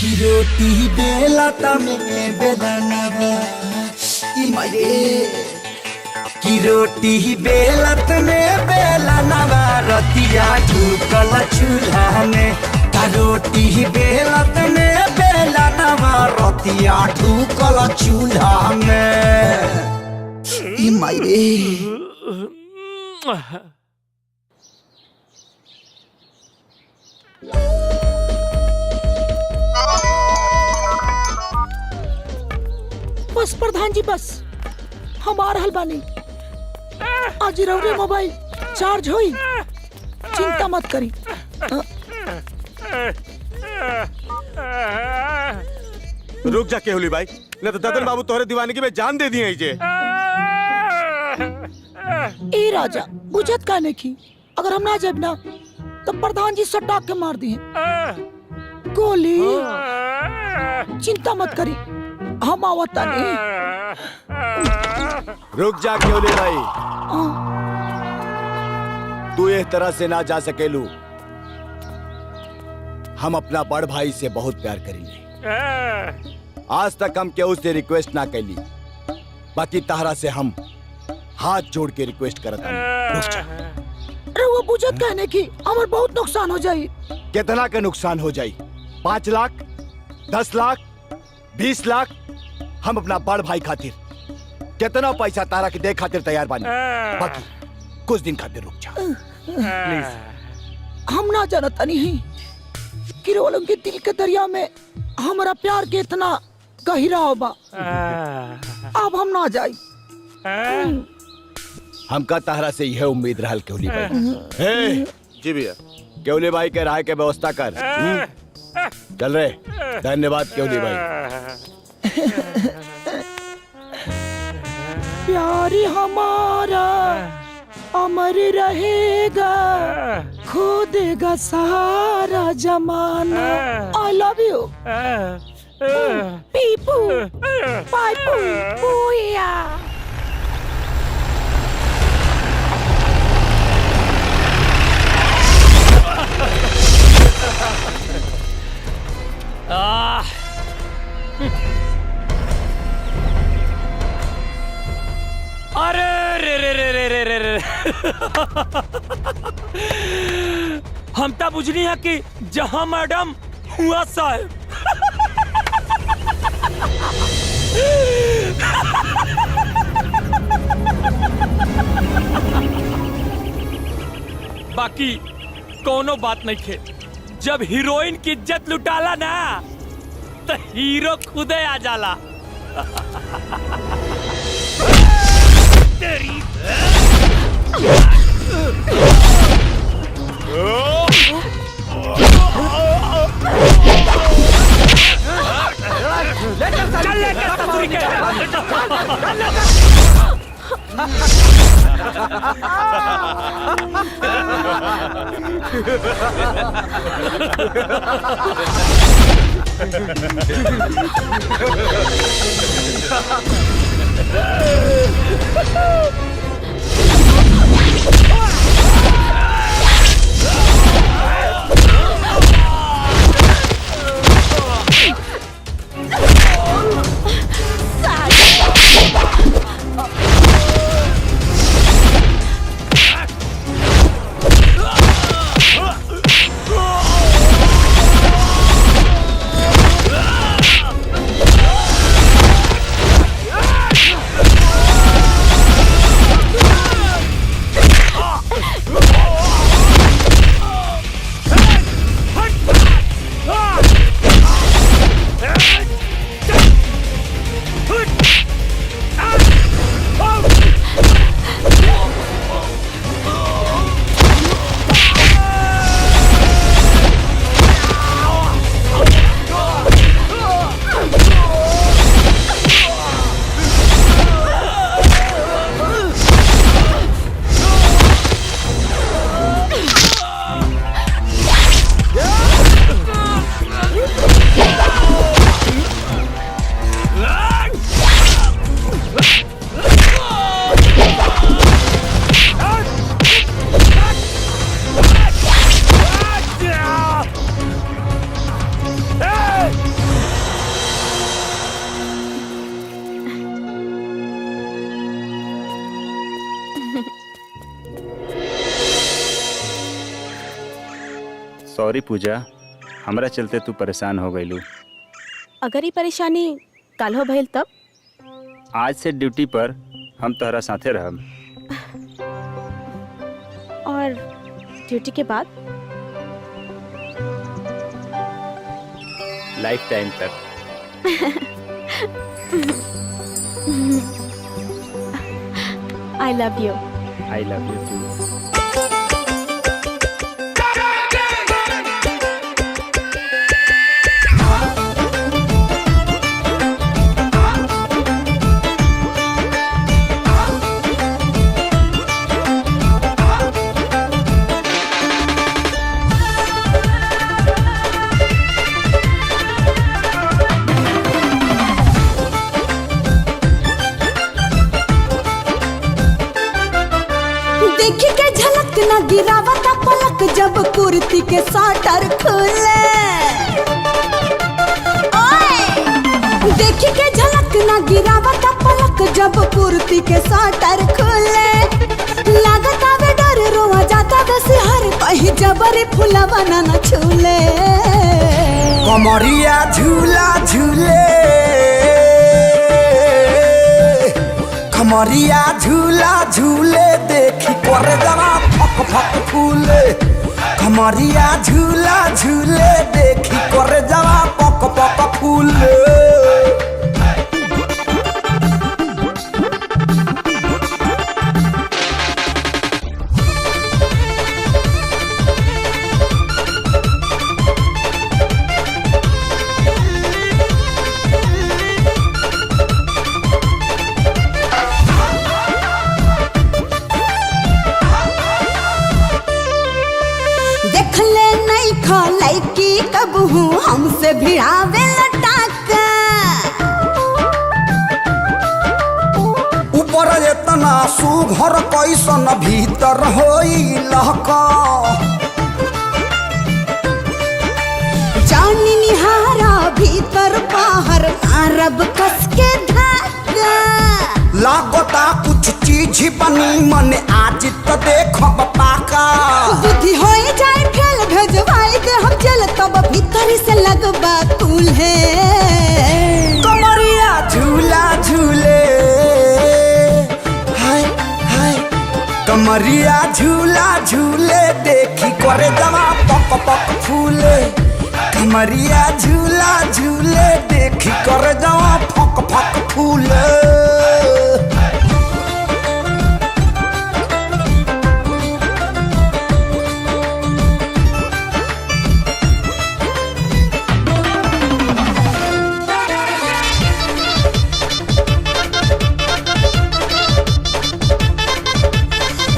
की रोटी बेला तमे बेलनवा ई माये की रोटी बेलत में बेलनवा रतिया ढूकल चूल्हा में रोटी बेलत में बेला नवा रतिया ढूकल चूल्हा में। ई माई रे। बस प्रधान जी बस, हम आ रहल बानी। आज रउरे मोबाइल चार्ज होई, चिंता मत करी। रुक जा केहुली भाई, न तो ददन बाबू तोहरे दीवानगी में जान दे दिए इजे। ए राजा बुझत काने की, अगर हम ना जाब ना तो प्रधान जी सटा के मार दिए गोली। चिंता मत करी, हम आवता नहीं। रुक जा केहुली भाई, तू इस तरह से ना जा सकेलू। हम अपना बड़ भाई से बहुत प्यार करेंगे। आज तक हम केहू से रिक्वेस्ट ना कैली, बाकी ताहरा से हम हाथ जोड़ के रिक्वेस्ट करता हूं। वो बुझत कहने की हमार बहुत नुकसान हो जाई। कितना का नुकसान हो जाई? 5 लाख, 10 लाख, 20 लाख? हम अपना बड़ भाई खातिर कितना पैसा तारा के दे खातिर तैयार बानी। बाकी कुछ दिन खातिर रुक जा प्लीज। हम ना जानता नहीं कि रोलों के दिल के दरिया में हमारा प्यार के इतना गहरा होगा। अब हम ना जाए। हमका ताहरा से यह उम्मीद रहल केवली भाई। जी भैया। केवली भाई के राय के व्यवस्था कर। चल रे। धन्यवाद केवली भाई। प्यार हमारा अमर रहेगा, खो देगा सारा जमाना। आई लव यू पीपू पाइपू पूया। अरे रे रे रे रे रे रे रे हम तो बुझनी है कि जहां मैडम हुआ साहब। बाकी कोनो बात नहीं खे, जब हीरोइन की इज्जत लुटाला ना तो हीरो खुदे आ जाला। तेरी चल लेकर ससुरी के सॉरी पूजा, हमरा चलते तू परेशान हो गईलू। अगर ये परेशानी कल हो भइल तब? आज से ड्यूटी पर हम तोहरा साथे रहब। और ड्यूटी के बाद? लाइफ टाइम तक। I love you. I love you too. देखी के झलक न गिरावता पलक जब कुर्ती के साटर खुले। ओए देखी के झलक न गिरावता पलक जब कुर्ती के साटर खुले। लागत आवे डर रोआ जाता वैसे हर कहीं जबरी फुलवा न छूले। कमरिया झूला झूले, कमरिया झूला झूले देखी कर जरा फक फक फूले। कमरिया झूला झूले देखी कर जरा पक पक फूले। हमसे भिड़ावे लटाका ऊपर इतना सुघर कैसन भीतर होई लहका। जानी निहारा भीतर बाहर मारब कस के धागा। लागता कुछ चीज बनी मन आज तो देखब पाका। बुद्धि होई जाए फेल भेजवाई दे हम चल तब भीतर से लगबा तुल्हे। कमरिया झूला झूले, हाय हाय कमरिया झूला झूले देखी करे जवा पक पक फूले। कमरिया झूला झूले देखी करे जवा फक फक फूले।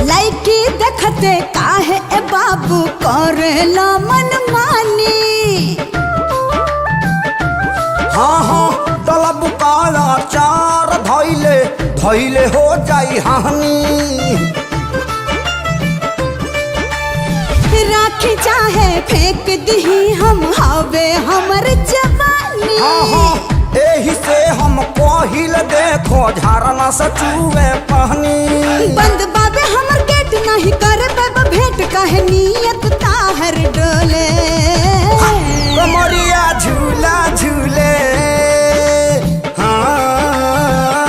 लड़की देखते काहे ए बाबू करेला मन मानी। हाँ हाँ तलब काला चार धैले धैले हो जाई हानि। राखी चाहे फेंक दी हम हवे हमर जवानी। हाँ हाँ एही से हम कोहिल देखो झरना से चूहे पानी। बंद बाबे हमर गेट नहीं करे बाबा भेंट काहे नियत ताहर डोले। कमरिया झूला झूले, हाँ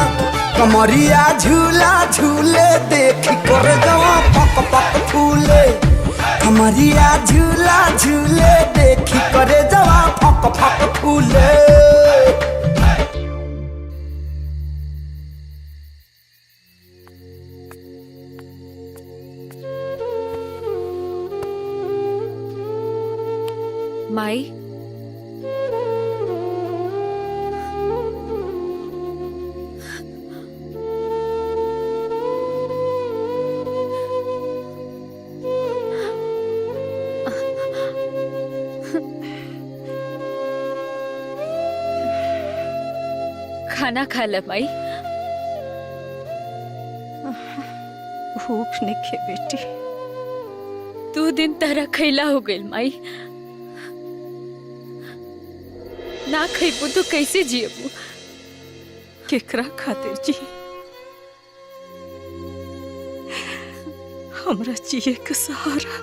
कमरिया झूला झूले देखी कर जवा पक पक फूले। कमरिया झूला झूले देखी करे जवा फक फक फूले। माई खाना खा ल माई। भूख नहीं बेटी। 2 दिन तरह खैला हो गइल माई। ना खइबू तो कैसे जियबू? केकरा खातिर जी? हमरा जिए के सहारा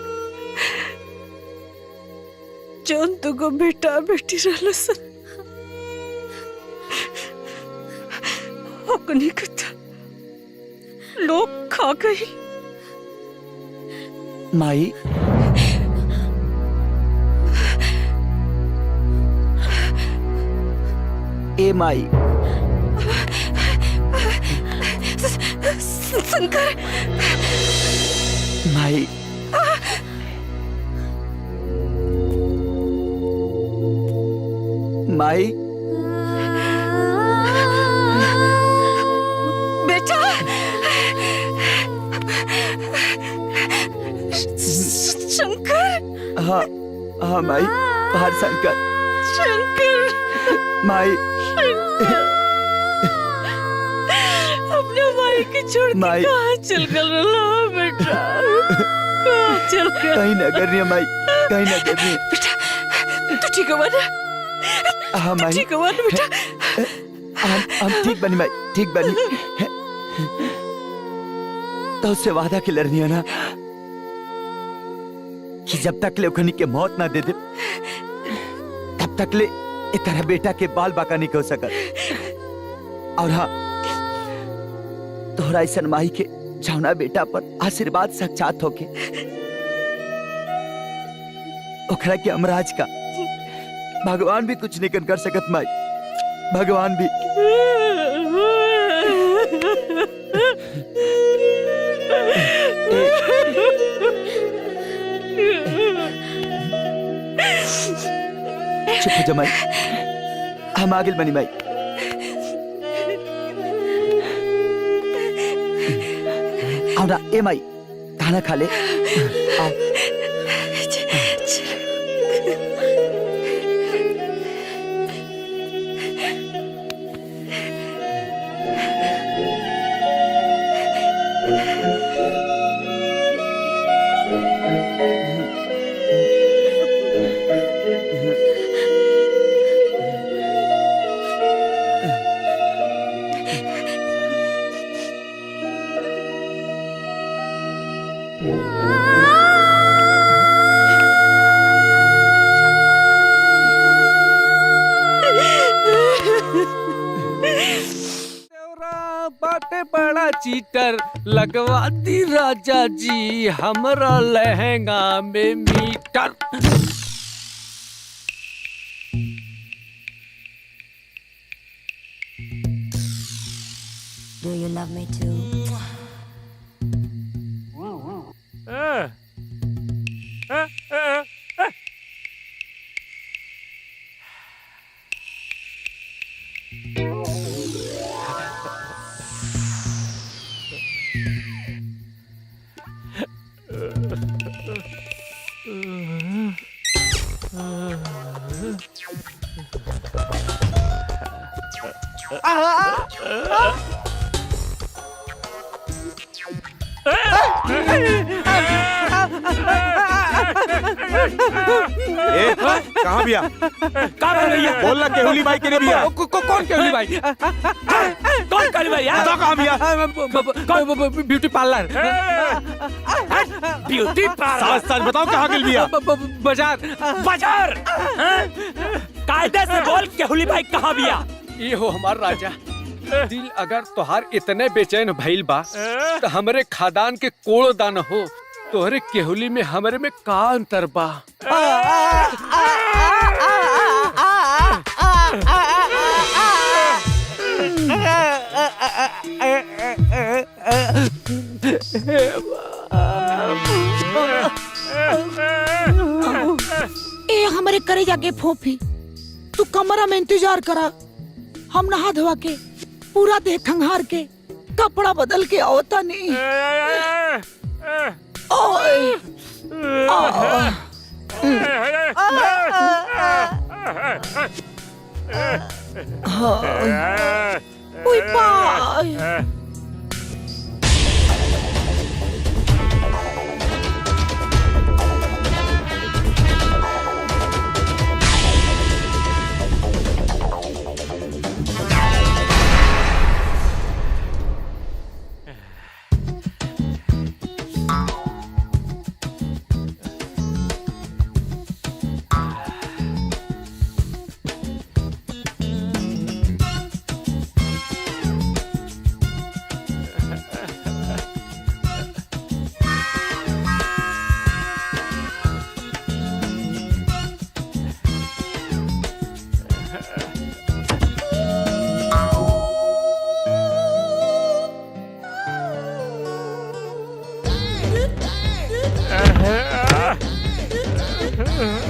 जौन दुगो बेटा बेटी रहल सन ओकनी के लोग खा गई। माई ए माई शंकर माई माई बेटा शंकर। हाँ हाँ माई बाहर शंकर शंकर माई अपने माई के छोड़ के माई। कहाँ चल गल रहा बेटा? कहाँ चल गया? कहीं ना कर रही है माई, कहीं ना कर रही है। बेटा तू ठीक हुआ ना? हाँ माई ठीक हुआ ना बेटा? हम ठीक बनी माई, ठीक बनी। तो उससे वादा के लड़नी है ना कि जब तक ले ओखनी के मौत ना दे दे तब तक ले ए तरह बेटा के बाल बाका नहीं हो सकत। और हाँ तोहरा ऐसन माई के जौना बेटा पर आशीर्वाद साक्षात होके ओखरा के अमराज का भगवान भी कुछ नहीं कर सकत माई, भगवान भी। चुप हो जा माई, हम आगे बनी माई। आओ ना ए माई खाना खा ले आओ। बाटे बड़ा चीटर लगवा दी राजा जी हमरा लहंगा में metre. Do you love me too? कहाँ बिया? कहाँ भैया? बोल ना केहुली बाई के लिए बिया। कौन केहुली बाई? कौन केहुली बाई? बताओ कहाँ बिया? Beauty parlour. Beauty parlour. सच बताओ कहाँ गिल बिया? बाजार। बाजार। कायदे से बोल केहुली बाई कहाँ बिया? ये हो हमार राजा। दिल अगर तोहार इतने बेचैन भइल बा तो हमरे खादान के कोड़ दान हो, तोहरे केहुली में हमरे में का अंतर बा? ए हमारे करे जाके फोफी, तू कमरा में इंतजार करा, हम नहा धोवा के पूरा देह खंगार के कपड़ा बदल के आवता नहीं। ओए ओए बाय।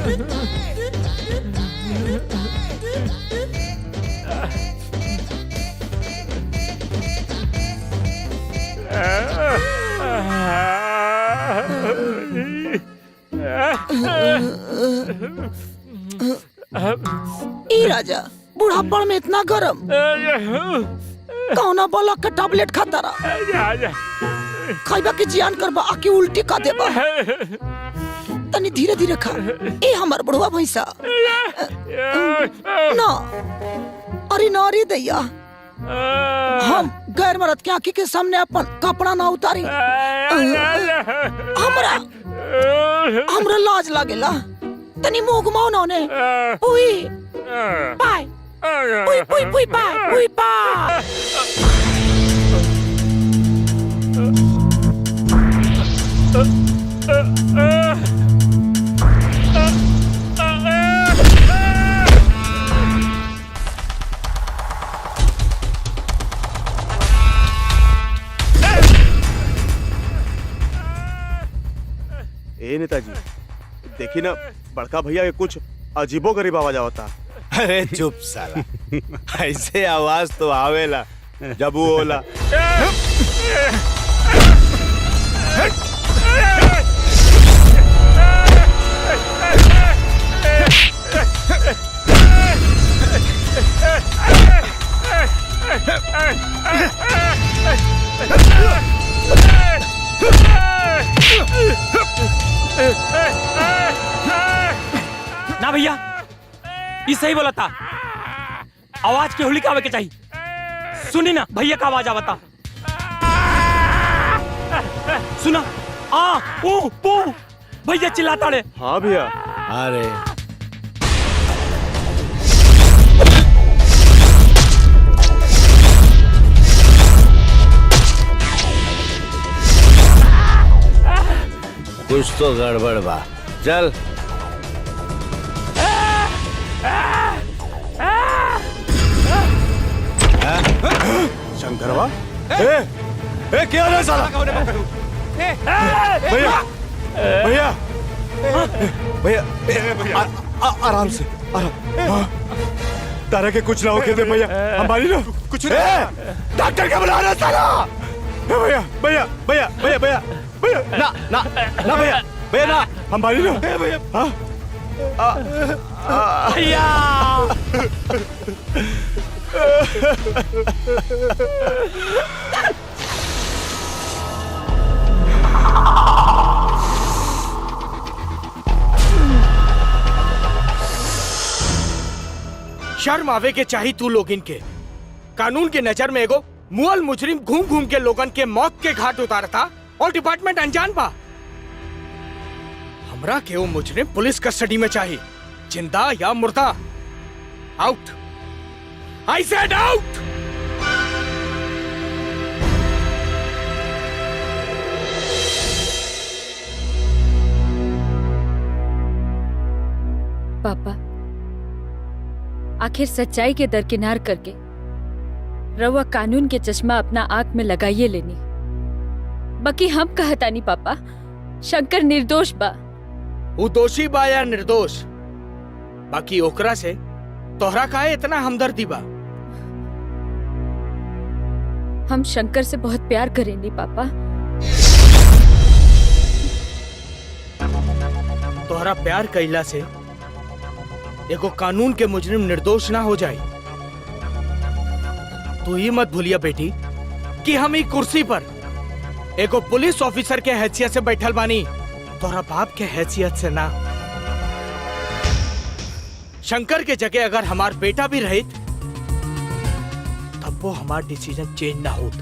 ई राजा बुढ़ापड़ में इतना गरम कौना बोला का टैबलेट खाता रहा खाइबा के जियान करबा आके उल्टी का देबा तनी धीरे धीरे खा ए हमर बुढ़वा भैंसा ना अरे नारी दैया हम गैर मर्द के आंखी के सामने अपन कपड़ा ना उतारी हमरा लाज लागेला तनी मुंह घुमाओ ना ने उई पाय उई उई उई पाय उई पाय ए नेताजी देखी ना बड़का भैया के कुछ अजीबो गरीब आवाज आवता। अरे चुप साला, ऐसे आवाज तो आवेला जब वो होला। ना भैया ये सही बोला था, आवाज के होली का आवे के चाहिए। सुनी ना भैया का आवाज आवता, सुना आ पू पू भैया चिल्लाता रे। हाँ भैया। अरे कुछ तो गड़बड़ बा, चल। शंकरवा क्या है साला? भैया भैया भैया आराम से आराम। तारा के कुछ ना हो दे भैया, हमारी ना कुछ डॉक्टर का बुला रहा साला। भैया भैया भैया भैया भैया भैया ना ना ना भैया भैया ना हमारी ना भैया भैया शर्म आवे के चाही तू लोगिन के। कानून के नजर में एगो मुअल मुजरिम घूम घूम के लोगन के मौत के घाट उतारता और डिपार्टमेंट अनजान बा। हमरा के वो मुजरिम पुलिस कस्टडी में चाहिए, जिंदा या मुर्दा। Out, I said out. पापा, आखिर सच्चाई के दरकिनार करके रवा कानून के चश्मा अपना आंख में लगाइए लेनी। बाकी हम कहता नहीं पापा, शंकर निर्दोष बा। वो दोषी बा या निर्दोष, बाकी ओकरा से तोहरा काहे इतना हमदर्दी बा? हम शंकर से बहुत प्यार करेंगे पापा। तोहरा प्यार कइला से एगो कानून के मुजरिम निर्दोष ना हो जाए। तू ही मत भूलिया बेटी कि हम ई कुर्सी पर एगो पुलिस ऑफिसर के हैसियत से बैठल बानी, तोहरा बाप के हैसियत से ना। शंकर के जगह अगर हमार बेटा भी रहित तब वो हमार डिसीजन चेंज ना होत।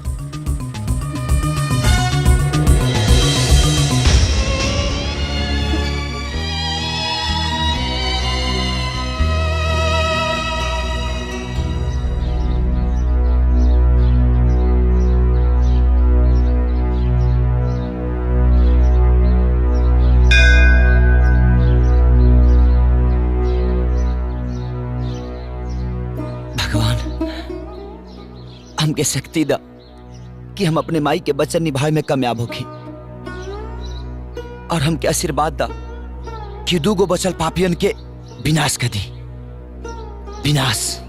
हमके शक्ति दा कि हम अपने माई के वचन निभाए में कामयाब होगी, और हमके आशीर्वाद दा कि दूगो बचल पापियन के विनाश कर दी। विनाश।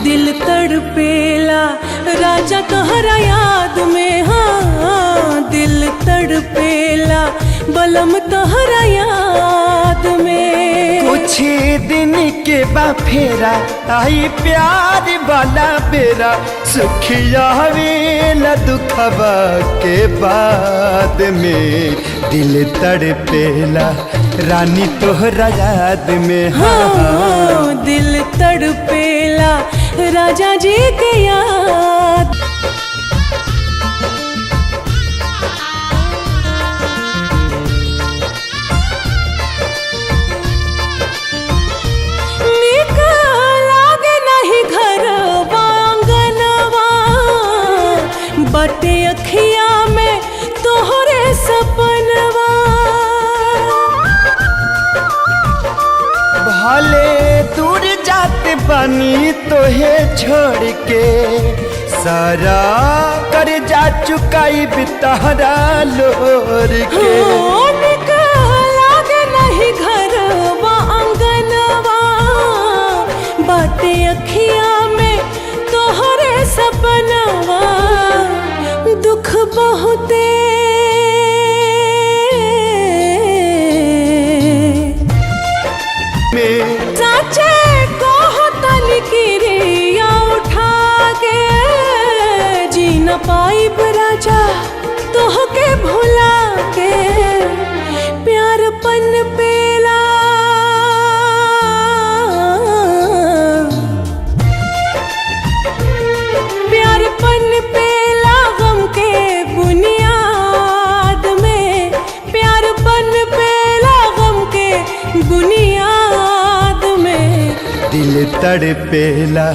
दिल तड़पेला राजा तोहरा याद में, हाँ दिल तड़पेला बलम तोहरा याद में। कुछ दिन के बाद फेरा आई प्यार वाला बेरा, सुखिया वेला दुखवा के बाद में। दिल तड़पेला रानी तोहरा याद में, हाँ दिल तड़पेला राजा जी के याद। बटे अखिया में तोहरे सपनवा, भले दूर जाते बनी तोहे छोड़ के, सारा कर जा चुकाई बितारा लोर के। लागे नहीं घरवा अंगनवा, बटे अखिया में तोहरे सपनवा। दुख बहुते चाचे को तन किरिया उठा के, जी न पाई राजा तोहके भुला के। प्यार पन पेला प्यार पन पेला गम के बुनियाद में। प्यार पन पेला गम के बुनियाद में। दिल तड़पेला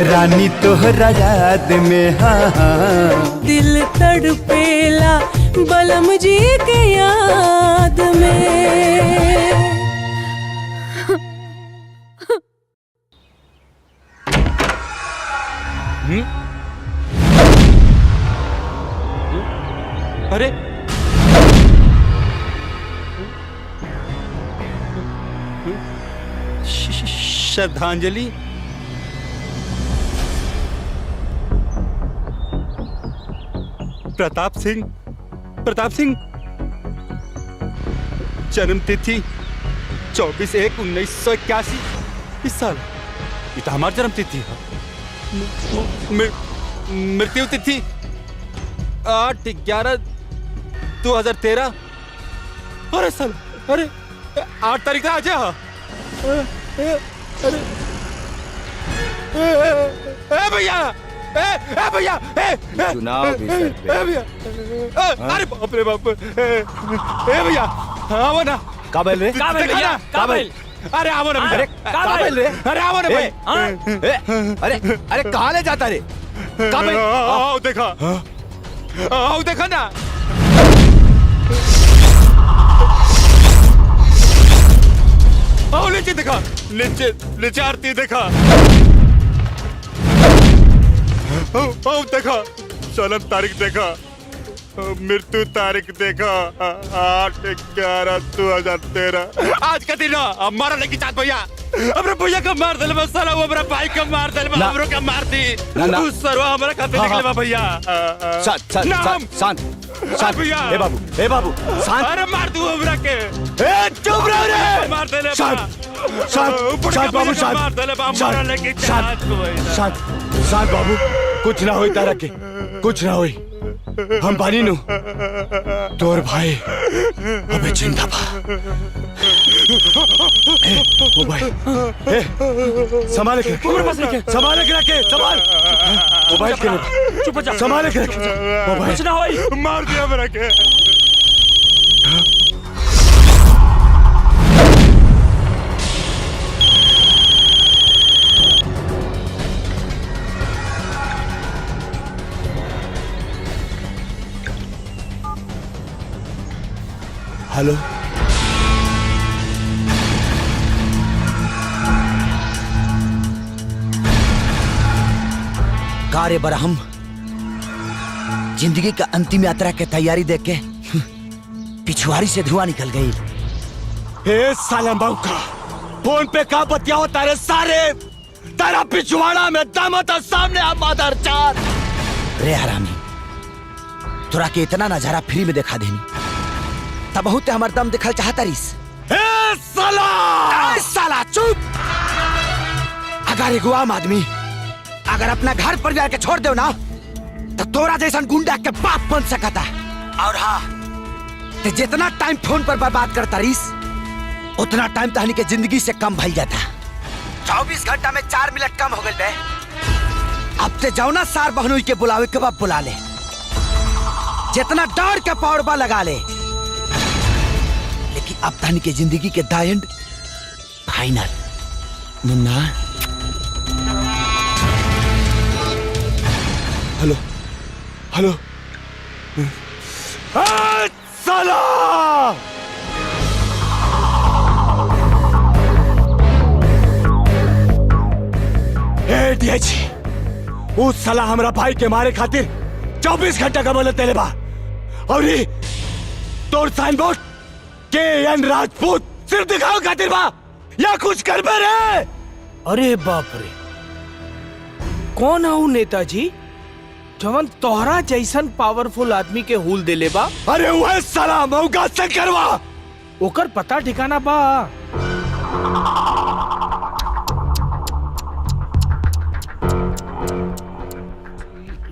रानी तोहरा याद में, हाँ दिल तड़पेला बलम जी के याद में। अरे श्रद्धांजलि। प्रताप सिंह जन्म तिथि 24/1/1981। इस साल ये तो हमारी जन्म तिथि है। मृत्यु तिथि 8/11/2013। अरे साल, अरे 8 तारीख आज है। भैया भैया चुनाव भी सर पे। भैया, अरे बाप रे बाप। भैया आओ ना। काबिल रे, काबिल। अरे आओ ना। अरे काबिल रे, अरे आओ ना भाई। अरे कहाँ ले जाता रे? काबिल आओ देखा, आओ देखा ना। आओ नीचे देखा, नीचे आरती देखा। आओ देखा, जन्म तारीख देखा, मृत्यु तारीख देखा 8/11/2013। आज का दिन हमारा लेके चाँद भैया हमरा भैया का मार दिल में, साला वो हमरा भाई का मार दिल में, हमरो का मार दी। उस सरवा हमरा खाते निकले बा भैया। शांत शांत ए बाबू शांत। अरे मार दूं हमरा के। ए चुप रहो रे। मार दे ले शांत शांत बाबू शांत। मार दे ले बा मारा लेके शांत शांत बाबू, कुछ ना होई तारा के, कुछ ना होई। हम बानी नु तोर भाई अबे जिंदा बा। मोबाइल संभाल के, संभाल के रखे, संभाल मोबाइल के, चुप जा, संभाल के रखे मोबाइल। कुछ ना होई, मार दिया हमरा के। हेलो कार्य बरहम जिंदगी का अंतिम यात्रा के तैयारी देख के पिछुआरी से धुआं निकल गई। ए सालम बाबू का फोन पे का बतियाओ तारे सारे, तारा पिछवाड़ा में दम था सामने आ मादर चार। रे हरामी, तोरा के इतना नजारा फ्री में दिखा देनी तब बहुत हमार दम दिखल चाहता रिस। ए साला चुप। अगर एगो आम आदमी अगर अपना घर परिवार के छोड़ दो ना तो तोरा जैसा गुंडा के बाप बन सकता। और हाँ, ते जितना टाइम फोन पर बर्बाद करता रिस उतना टाइम तहनी के जिंदगी से कम भइल जाता। 24 घंटा में 4 मिनट कम हो गए बे। अब ते जाओ ना सार बहनोई के बुलावे के बाद बुला ले, जितना डर के पौड़बा लगा ले, लेकिन अब तहनी के जिंदगी के the end final. Munna hello hello साला डीआईजी, उस साला हमरा भाई के मारे खातिर 24 घंटा का बोले तेरे बा। और ये तोर साइन बोर्ड के एन राजपूत सिर्फ दिखाओ खातिर बा या कुछ कर बे रे। अरे बाप रे, कौन हूँ नेताजी जवन तोहरा जैसन पावरफुल आदमी के हुल देले बा? अरे वह साला मौका से करवा, ओकर पता ठिकाना बा?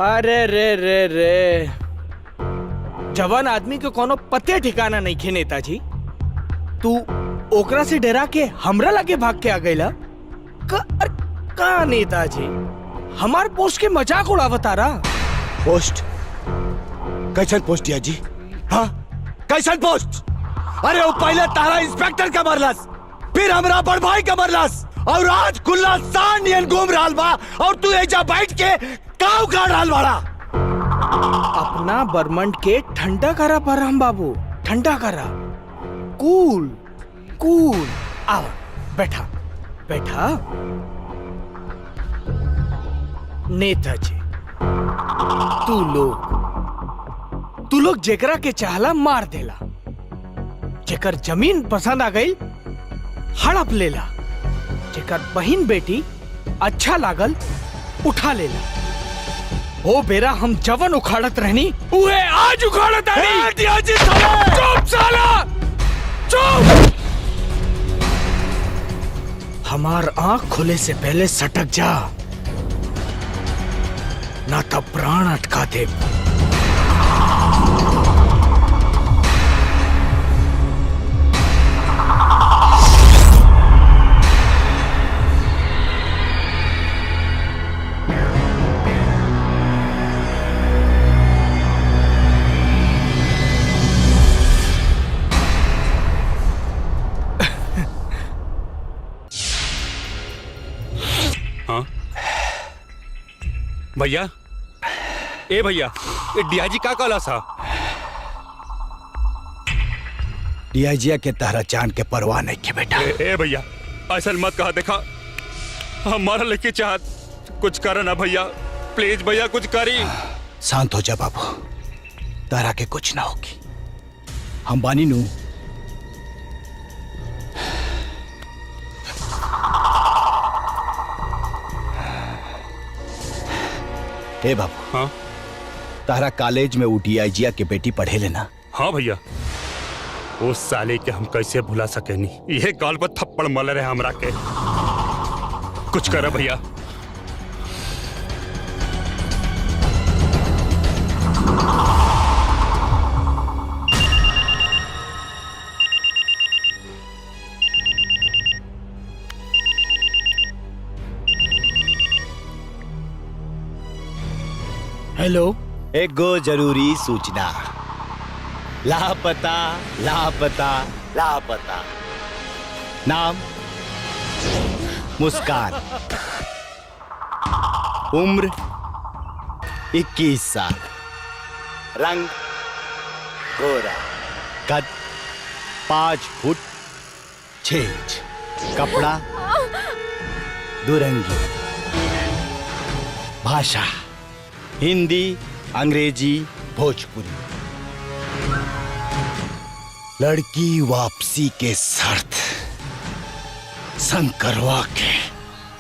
अरे रे रे रे, जवान आदमी के कोनो पते ठिकाना नहीं खे नेताजी। तू ओकरा से डरा के हमरा लगे भाग के आ गईला का नेताजी? हमार पोस्ट के मजाक उड़ावता रहा। पोस्ट कैसन पोस्ट दिया जी? हाँ कैसन पोस्ट? अरे वो पहले तारा इंस्पेक्टर का मरलस, फिर हमरा बड़ भाई का मरलस, और आज खुला सानियन घूम रहा बा और तू एजा बैठ के काव काट रहा बाड़ा। अपना बर्मंड के ठंडा करा परम बाबू, ठंडा करा। कूल कूल, आओ बैठा बैठा। नेताजी, तू लोग जेकरा के चाहला मार देला, जेकर जमीन पसंद आ गई हड़प लेला, जेकर बहन बेटी अच्छा लागल उठा लेला। वो बेरा हम जवन उखाड़त रहनी उहे आज उखाड़त रहनी। चुप साला चुप। हमार आंख खुले से पहले सटक जा, ना तब प्राण अटका दे। हाँ भैया, ए भैया, ये डीआईजी का काला सा? डीआईजी के तारा जान के परवाह नहीं के बेटा। ए भैया, ऐसा मत कहा, देखा हमारा लेके चाहत कुछ कर ना भैया, प्लीज भैया कुछ करी। शांत हो जा बाबू, तारा के कुछ ना होगी, हम बानी नू। ए बाबू, हाँ तारा कॉलेज में UDIGIA के बेटी पढ़े लेना। हाँ भैया, उस साले के हम कैसे भुला सकेनी। यह गाल पर थप्पड़ मल रहे हमरा के। कुछ करा भैया। हेलो, एक गो जरूरी सूचना। लापता लापता लापता। नाम मुस्कान, उम्र 21 साल, रंग गोरा, कद 5 फुट 6 इंच, कपड़ा दुरंगी, भाषा हिंदी, अंग्रेजी, भोजपुरी। लड़की वापसी के शर्त शंकरवा के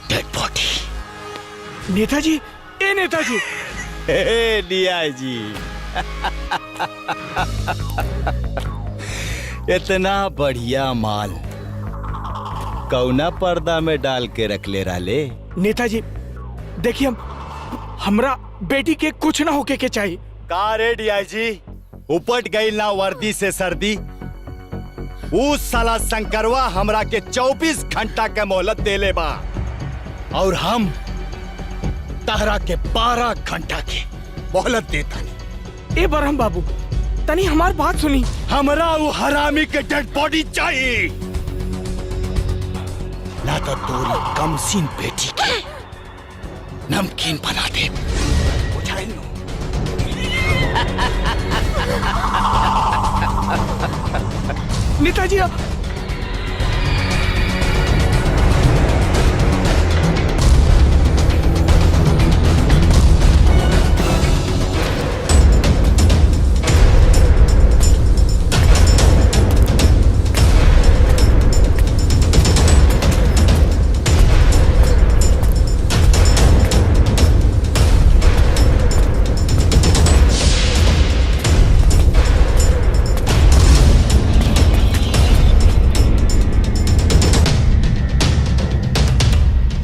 डेड बॉडी। नेताजी, ए नेताजी। लिया जी। इतना बढ़िया माल कौना पर्दा में डाल के रख ले राले। नेताजी देखिए, हमरा बेटी के कुछ ना होके के चाहिए। का रे डीआईजी, उपट गई ना वर्दी से सर्दी। उस साला शंकरवा हमरा के 24 घंटा के मोहलत देले बा और हम तारा के 12 घंटा के मोहलत देता। ए बरहम बाबू, तनी हमार बात सुनी। हमरा वो हरामी के डेड बॉडी चाहिए, ना तो तोरी कमसीन बेटी के नमकीन बना दे। नेताजी आप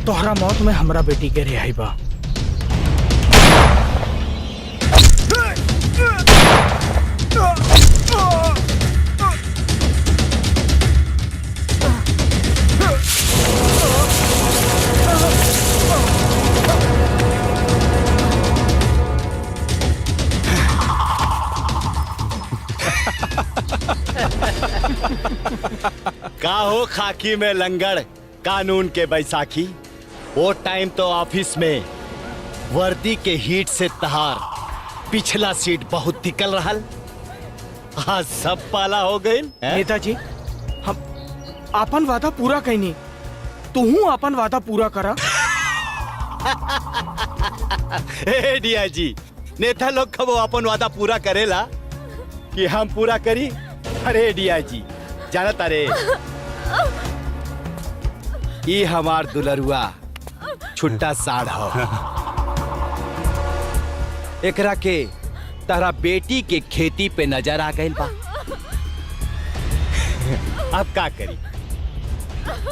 तोहरा मौत में हमरा बेटी के रिहाई बा। का हो खाकी में लंगड़, कानून के बैसाखी। वो टाइम तो ऑफिस में वर्दी के हीट से तहार पिछला सीट बहुत निकल रहल, आज सब पाला हो गए। नेताजी, हम अपन वादा पूरा कैनी, तू अपन वादा पूरा करा। हे डीआईजी, नेता लोग कब अपन वादा पूरा करेला कि हम पूरा करी? अरे डीआईजी, जाना तारे ये हमार दुलरुआ छुट्टा साढ़ हो। एकरा के तारा बेटी के खेती पे नजर आ गई बा। अब का करी,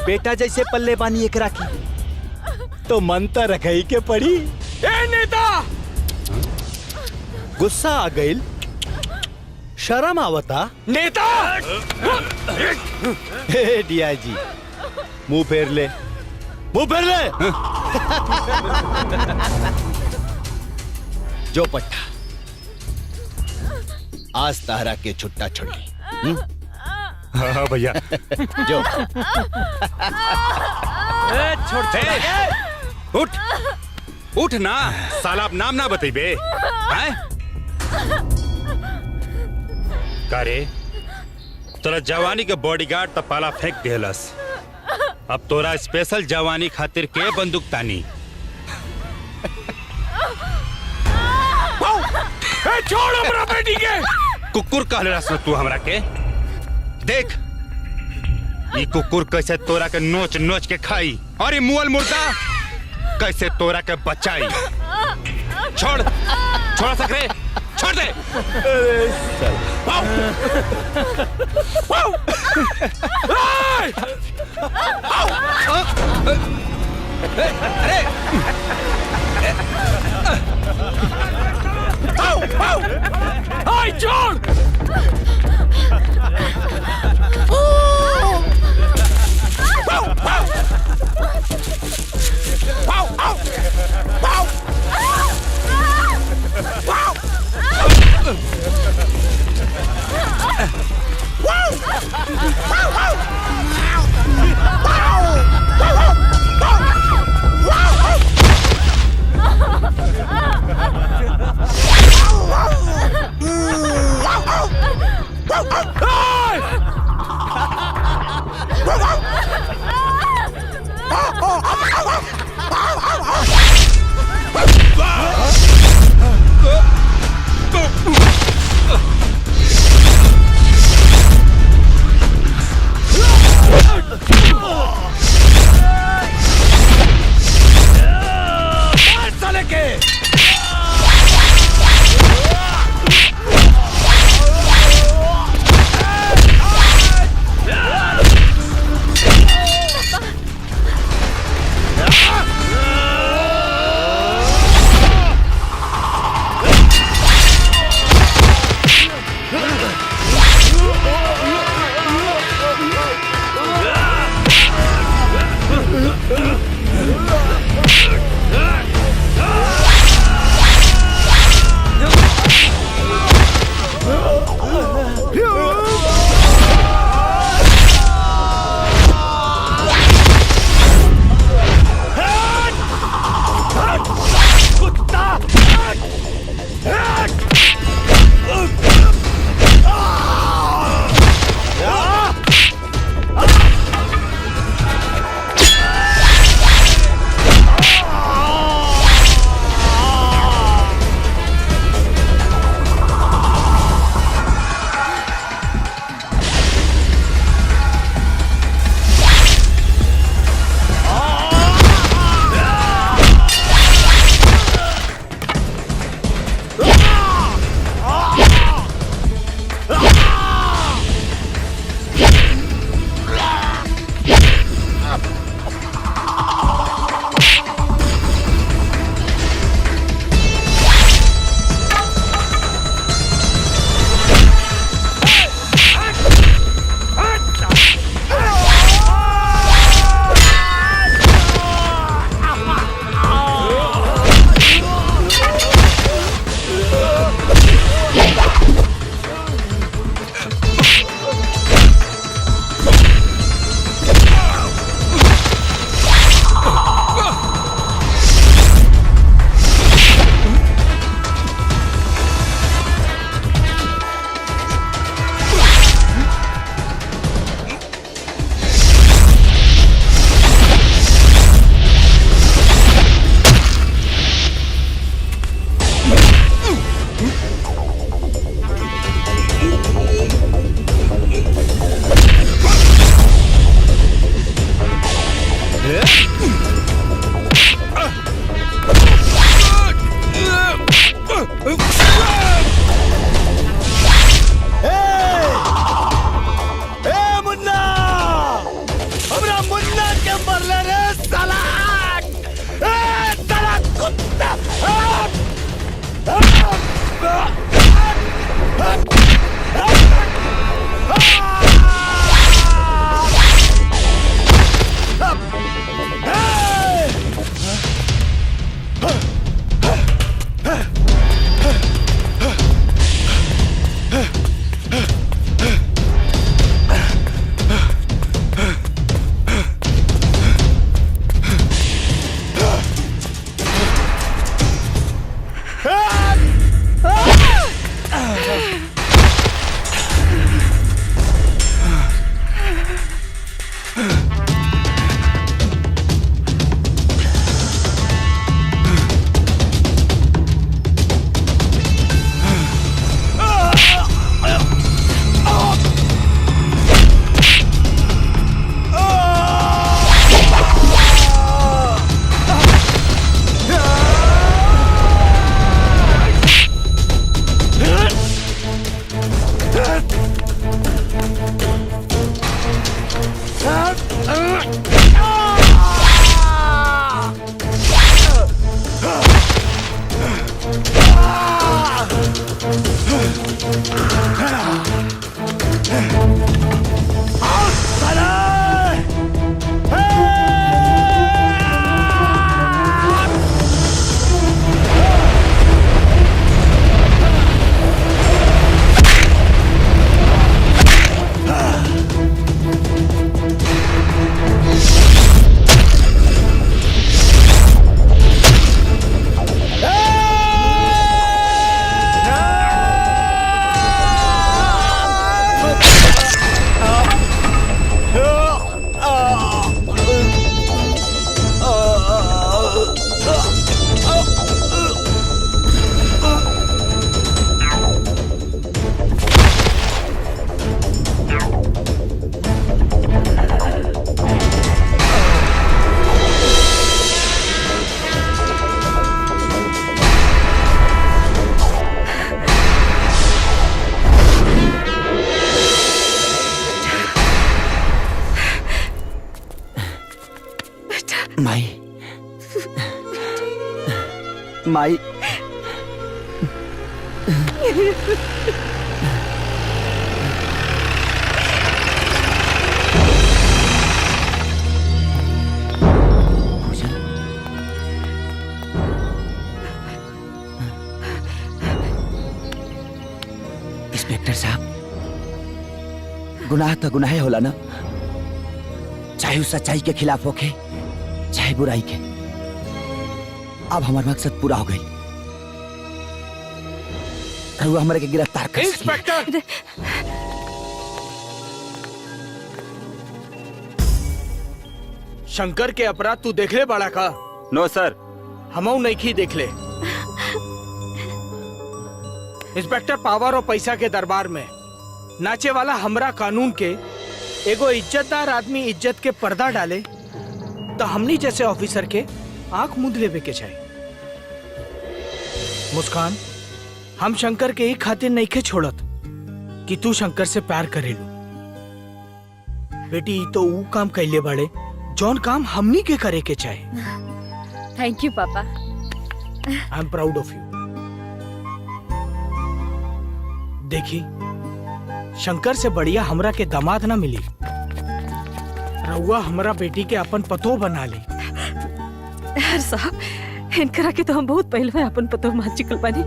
बेटा जैसे पल्ले बानी एकरा की, तो मन तो रखई के पड़ी। ए नेता, गुस्सा आ गई, शर्म आवता। नेता हे डीआईजी, मुंह फेर ले, मुंह फेर ले। जो पट्टा, आज तारा के छुट्टा छोड़ी। हाँ भैया। जो उठ उठ ना साला, अब नाम ना बतेबे। कारे तोरा जवानी के बॉडीगार्ड तो पाला फेंक देलस, अब तोरा स्पेशल जवानी खातिर के बंदूक तानी। छोड़ हमरा बेटी के। कुकुर कहले रस तू हमरा के। देख ये कुकुर कैसे तोरा के नोच नोच के खाई, और ये मुअल मुर्दा कैसे तोरा के बचाई। छोड़ छोड़ सकरे, छोड़ दे। हाय छोड़। माई माई इंस्पेक्टर साहब, गुनाह तो गुनाह होला ना, चाहे उस सच्चाई के खिलाफ होके चाहे बुराई के। अब हमारा मकसद पूरा हो गई। रहुआ हमारे के गिरफ्तार कर इंस्पेक्टर शंकर के अपराध तू देख ले बड़ा का? नो सर, हमऊ नहीं की देख ले। इंस्पेक्टर पावर और पैसा के दरबार में नाचे वाला हमरा कानून के एगो इज्जतदार आदमी इज्जत के पर्दा डाले तो हमनी जैसे ऑफिसर के आंख मूंद लेवे के चाहिए। मुस्कान, हम शंकर के एक खातिर नहीं के छोड़त कि तू शंकर से प्यार करेलू। बेटी तो ऊ काम कैले बड़े जौन काम हमनी के करे के चाहे। थैंक यू पापा। I am proud of you. देखी, शंकर से बढ़िया हमरा के दामाद ना मिली। रउआ हमरा बेटी के अपन पतो बना ली। यार साहब, इनकरा के तो हम बहुत पहले में अपन पतो मान चुकल बानी।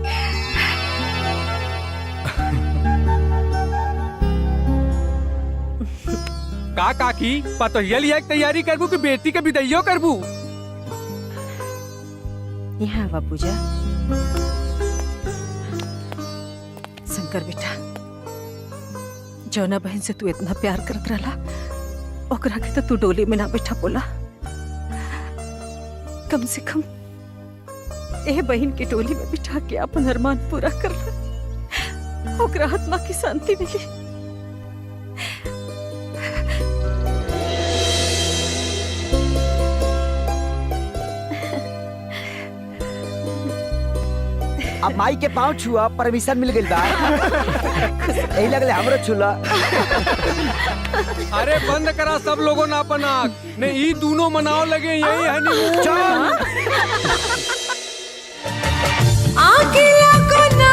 का काकी पतोहिया लिया की तैयारी करबू कि बेटी के विदाइयो करबू? यहाँ आवा पूजा। शंकर बेटा, जौना बहन से तू इतना प्यार करत रहला, ओकरा के तो तू डोली में ना बैठा बोला। कम से कम ए बहन के डोली में बिठा के अपन अरमान पूरा कर ला, ओकरा आत्मा की शांति मिली। अब माई के पाँव छुआ परमिशन मिल गई बा। यही लगले हमरो छुला। अरे बंद करा सब लोगों ने अपन आँख, ने ई दोनों मनाओ लगे यही हनीमून। आगिला को ना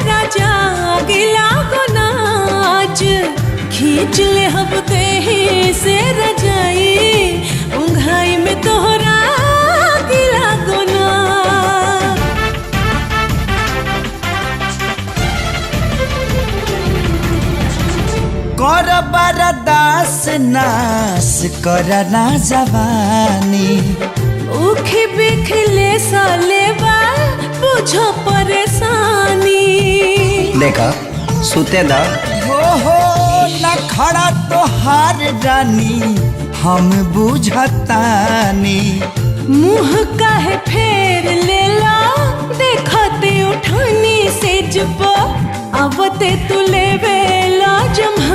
राजा, आगिला को नाच, खींच ले हम तेही से रजाई, उंघाई में तोहरा आगिला को ना। कर बरदास नास कर ना जवानी, उखी बिखले साले बाल बुझो परेशानी। देखा सुते दा हो ना खड़ा तो हार रानी, हम बुझतानी। मुँह काहे फेर लेला, देखते उठानी से जुबो, आवते तू लेवे ला जम्हा